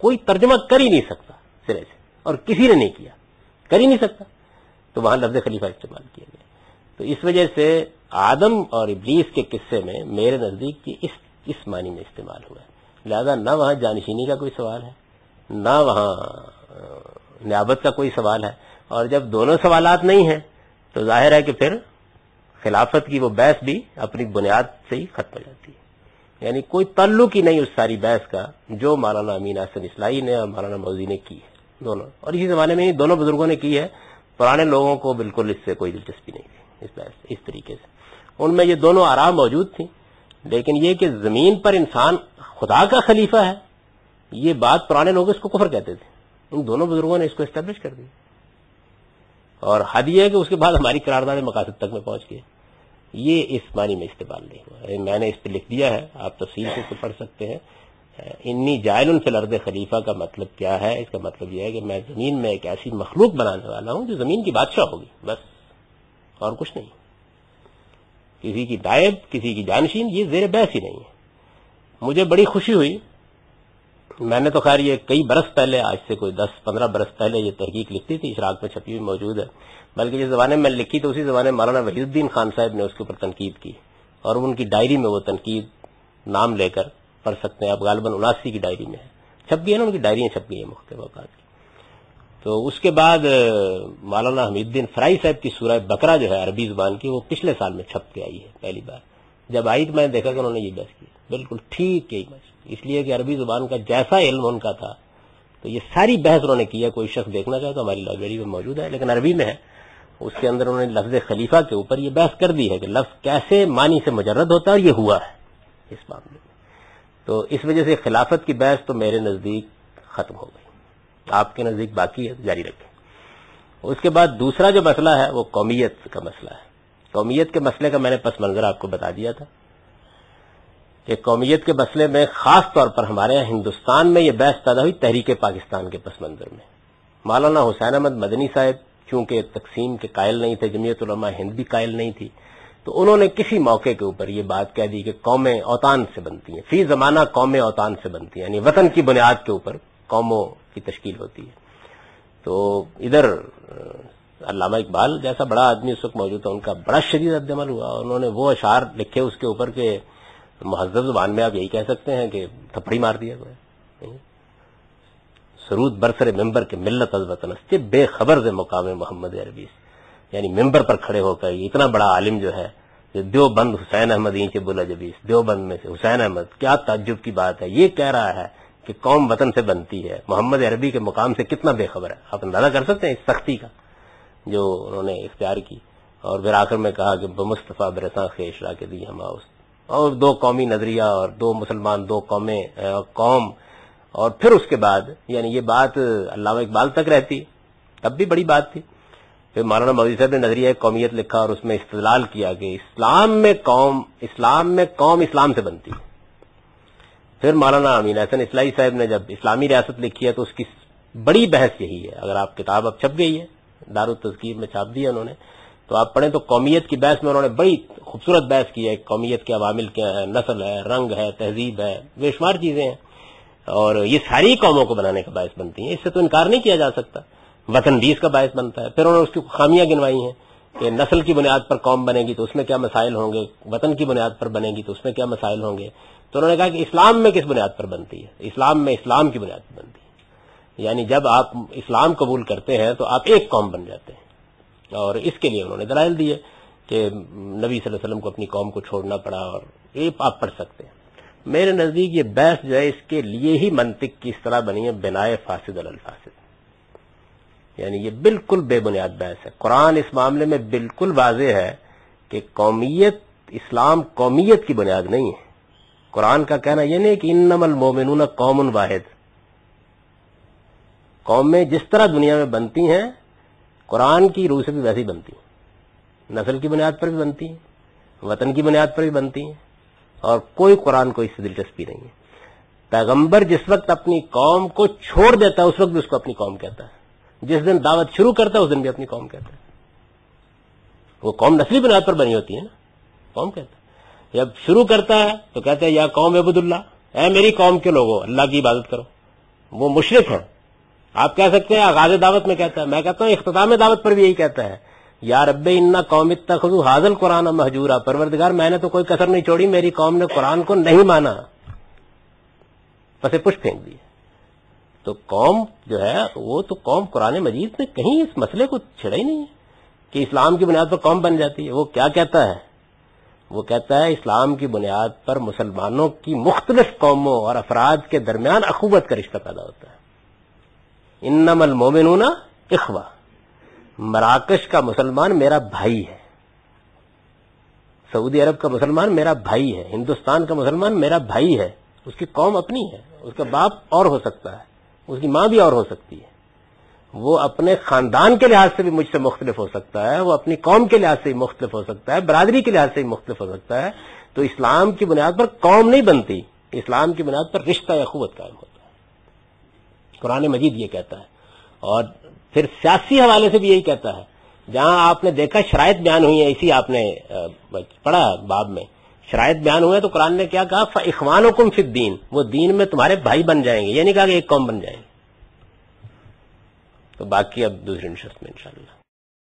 Speaker 1: کوئی ترجمہ کر ہی نہیں سکتا سرے سے، اور کسی نے نہیں کیا، کر ہی نہیں سکتا، تو وہاں لفظ خلیفہ استعمال کیا گیا۔ تو اس وجہ سے آدم اور ابلیس کے قصے میں میرے نزدیک یہ اس معنی میں استعمال ہوا ہے، لہذا نہ وہاں جانشینی کا کوئی سوال ہے، نہ وہاں نیابت کا کوئی سوال ہے، اور جب دونوں سوالات نہیں ہیں تو ظاہر ہے کہ پھر خلافت کی وہ بحث بھی اپنی بنیاد سے ہی ختم ہو جاتی ہے، یعنی کوئی تعلق ہی نہیں اس ساری بحث کا جو مولانا امین احسن اصلاحی نے اور مولانا مودودی نے کی ہے دونوں، اور اسی زمانے میں دونوں بزرگوں نے کی ہے۔ پرانے لوگوں کو بالکل اس سے کوئی دلچسپی نہیں تھی اس بحث اس طریقے سے، ان میں یہ دونوں آراء موجود تھیں، لیکن یہ کہ زمین پر انسان خدا کا خلیفہ ہے، یہ بات پرانے لوگ اس کو کفر کہتے تھے، ان دونوں بزرگوں نے اس کو اسٹیبلش کر دیا، اور حد یہ ہے کہ اس کے بعد ہماری قرارداد مقاصد تک میں پہنچ گئے۔ یہ اس معنی میں استعمال نہیں ہوا، میں نے اس پہ لکھ دیا ہے، آپ تفصیل سے اس کو پڑھ سکتے ہیں۔ انی جاعل فی الارض خلیفہ کا مطلب کیا ہے؟ اس کا مطلب یہ ہے کہ میں زمین میں ایک ایسی مخلوق بنانے والا ہوں جو زمین کی بادشاہ ہوگی، بس، اور کچھ نہیں، کسی کی نائب، کسی کی جانشین، یہ زیر بحث ہی نہیں ہے۔ مجھے بڑی خوشی ہوئی، میں نے تو خیر یہ کئی برس پہلے، آج سے کوئی 10-15 برس پہلے یہ تحقیق لکھتی تھی، اشراق میں چھپی ہوئی موجود ہے، بلکہ جس زمانے میں لکھی تو اسی زمانے مولانا وحید الدین خان صاحب نے اس کے اوپر تنقید کی، اور ان کی ڈائری میں وہ تنقید نام لے کر پڑھ سکتے ہیں آپ، غالباً 79 کی ڈائری میں ہے، چھپ گئی ہے نا، ان کی ڈائریاں چھپ گئی ہیں مختلف اوقات کی۔ تو اس کے بعد مولانا حمید الدین فرائی صاحب کی سورہ بقرہ جو ہے عربی زبان کی، وہ پچھلے سال میں چھپ کے آئی ہے پہلی بار، جب آئی تو میں نے دیکھا کہ انہوں نے یہ بحث کی، بالکل ٹھیک یہی بحث، اس لیے کہ عربی زبان کا جیسا علم ان کا تھا تو یہ ساری بحث انہوں نے کیا، کوئی شخص دیکھنا چاہے تو ہماری لائبریری میں موجود ہے، لیکن عربی میں ہے، اس کے اندر انہوں نے لفظ خلیفہ کے اوپر یہ بحث کر دی ہے کہ لفظ کیسے معنی سے مجرد ہوتا ہے، اور یہ ہوا ہے اس معاملے میں۔ تو اس وجہ سے خلافت کی بحث تو میرے نزدیک ختم ہو گئی، آپ کے نزدیک باقی ہے، جاری رکھیں۔ اس کے بعد دوسرا جو مسئلہ ہے وہ قومیت کا مسئلہ ہے۔ قومیت کے مسئلے کا میں نے پس منظر آپ کو بتا دیا تھا کہ قومیت کے مسئلے میں خاص طور پر ہمارے یہاں ہندوستان میں یہ بحث پیدا ہوئی تحریک پاکستان کے پس منظر میں۔ مولانا حسین احمد مدنی صاحب چونکہ تقسیم کے قائل نہیں تھے، جمعیت علماء ہند بھی قائل نہیں تھی، تو انہوں نے کسی موقع کے اوپر یہ بات کہہ دی کہ قومیں اوطان سے بنتی ہیں، فی زمانہ قومیں اوطان سے بنتی ہیں، یعنی وطن کی بنیاد کے اوپر قوموں کی تشکیل ہوتی ہے۔ تو ادھر علامہ اقبال جیسا بڑا آدمی اس وقت موجود تھا، ان کا بڑا شدید رد عمل ہوا، اور انہوں نے وہ اشعار لکھے اس کے اوپر کہ مہذب زبان میں آپ یہی کہہ سکتے ہیں کہ تھپڑی مار دیا گیا، سرود برسر ممبر کے ملت از وطن است، بے خبر سے مقام محمد عربی، یعنی ممبر پر کھڑے ہو کر اتنا بڑا عالم جو ہے، دیوبند حسین احمد اینچ بولا جبیس، دیوبند میں سے حسین احمد، کیا تعجب کی بات ہے، یہ کہہ رہا ہے کہ قوم وطن سے بنتی ہے، محمد عربی کے مقام سے کتنا بے خبر ہے، آپ اندازہ کر سکتے ہیں اس سختی کا جو انہوں نے اختیار کی۔ اور پھر آخر میں کہا کہ بمصطفیٰ برساں خیش را کے دی ہم آؤس، اور دو قومی نظریہ اور دو مسلمان، دو قومیں، قوم، اور پھر اس کے بعد یعنی یہ بات علامہ اقبال تک رہتی، تب بھی بڑی بات تھی۔ پھر مولانا مودودی صاحب نے نظریہ قومیت لکھا اور اس میں استدلال کیا کہ اسلام میں قوم اسلام سے بنتی ہے۔ پھر مولانا امین احسن اصلاحی صاحب نے جب اسلامی ریاست لکھی ہے تو اس کی بڑی بحث یہی ہے، اگر آپ کتاب اب چھپ گئی ہے، دارالتذکیر میں چھاپ دی ہے انہوں نے، تو آپ پڑھیں تو قومیت کی بحث میں انہوں نے بڑی خوبصورت بحث کی ہے، قومیت کے عوامل کیا ہیں، نسل ہے، رنگ ہے، تہذیب ہے، بے شمار چیزیں ہیں، اور یہ ساری قوموں کو بنانے کا باعث بنتی ہیں، اس سے تو انکار نہیں کیا جا سکتا، وطن بھی اس کا باعث بنتا ہے۔ پھر انہوں نے اس کی خامیاں گنوائی ہیں کہ نسل کی بنیاد پر قوم بنے گی تو اس میں کیا مسائل ہوں گے، وطن کی بنیاد پر بنے گی تو اس میں کیا مسائل ہوں گے، تو انہوں نے کہا کہ اسلام میں کس بنیاد پر بنتی ہے، اسلام میں اسلام کی بنیاد پر بنتی ہے، یعنی جب آپ اسلام قبول کرتے ہیں تو آپ ایک قوم بن جاتے ہیں، اور اس کے لیے انہوں نے دلائل دیے کہ نبی صلی اللہ علیہ وسلم کو اپنی قوم کو چھوڑنا پڑا، اور یہ آپ پڑھ سکتے ہیں۔ میرے نزدیک یہ بحث جو ہے اس کے لیے ہی منطق کی اصطلاح بنی ہے بنائے فاسد الفاسد، یعنی یہ بالکل بے بنیاد بحث ہے۔ قرآن اس معاملے میں بالکل واضح ہے کہ قومیت، اسلام قومیت کی بنیاد نہیں ہے۔ قرآن کا کہنا یہ نہیں کہ انما المؤمنون قوم واحد، قومیں جس طرح دنیا میں بنتی ہیں قرآن کی روح سے بھی ویسے ہی بنتی ہیں، نسل کی بنیاد پر بھی بنتی ہیں، وطن کی بنیاد پر بھی بنتی ہیں، اور کوئی قرآن کو اس سے دلچسپی نہیں ہے۔ پیغمبر جس وقت اپنی قوم کو چھوڑ دیتا ہے اس وقت بھی اس کو اپنی قوم کہتا ہے، جس دن دعوت شروع کرتا ہے اس دن بھی اپنی قوم کہتا ہے. وہ قوم نسلی بنیاد پر بنی ہوتی ہے نا، قوم کہتا ہے. جب شروع کرتا ہے تو کہتا ہے یا قوم عبد اللہ، اے میری قوم کے لوگوں اللہ کی عبادت کرو. وہ مشرک ہے. آپ کہہ سکتے ہیں آغاز دعوت میں کہتا ہے، میں کہتا ہوں اختتام دعوت پر بھی یہی کہتا ہے، یا رب انا قوم اتخذوا ھذا القرآن مہجورا، پروردگار میں نے تو کوئی کسر نہیں چھوڑی، میری قوم نے قرآن کو نہیں مانا، پسے پش پھینک دی. تو قوم جو ہے وہ تو قوم قرآن مجید نے کہیں اس مسئلے کو چھڑا ہی نہیں ہے کہ اسلام کی بنیاد پر قوم بن جاتی ہے. وہ کیا کہتا ہے؟ وہ کہتا ہے اسلام کی بنیاد پر مسلمانوں کی مختلف قوموں اور افراد کے درمیان اخوت کا رشتہ پیدا ہوتا ہے. انما المومنون اخوہ، مراکش کا مسلمان میرا بھائی ہے، سعودی عرب کا مسلمان میرا بھائی ہے، ہندوستان کا مسلمان میرا بھائی ہے. اس کی قوم اپنی ہے، اس کا باپ اور ہو سکتا ہے، اس کی ماں بھی اور ہو سکتی ہے، وہ اپنے خاندان کے لحاظ سے بھی مجھ سے مختلف ہو سکتا ہے، وہ اپنی قوم کے لحاظ سے بھی مختلف ہو سکتا ہے، برادری کے لحاظ سے بھی مختلف ہو سکتا ہے. تو اسلام کی بنیاد پر قوم نہیں بنتی، اسلام کی بنیاد پر رشتہ اخوت قائم ہوتا ہے. قرآن مجید یہ کہتا ہے. اور پھر سیاسی حوالے سے بھی یہی کہتا ہے. جہاں آپ نے دیکھا شرائط بیان ہوئی ہیں، اسی آپ نے پڑھا باب میں شرائط بیان ہوئے، تو قرآن نے کیا کہا؟ فَإِخْوَانُكُمْ فِي الدِّينِ، وہ دین میں تمہارے بھائی بن جائیں گے. یہ نہیں کہا کہ ایک قوم بن جائیں گے. تو باقی اب دوسری نشست میں انشاءاللہ.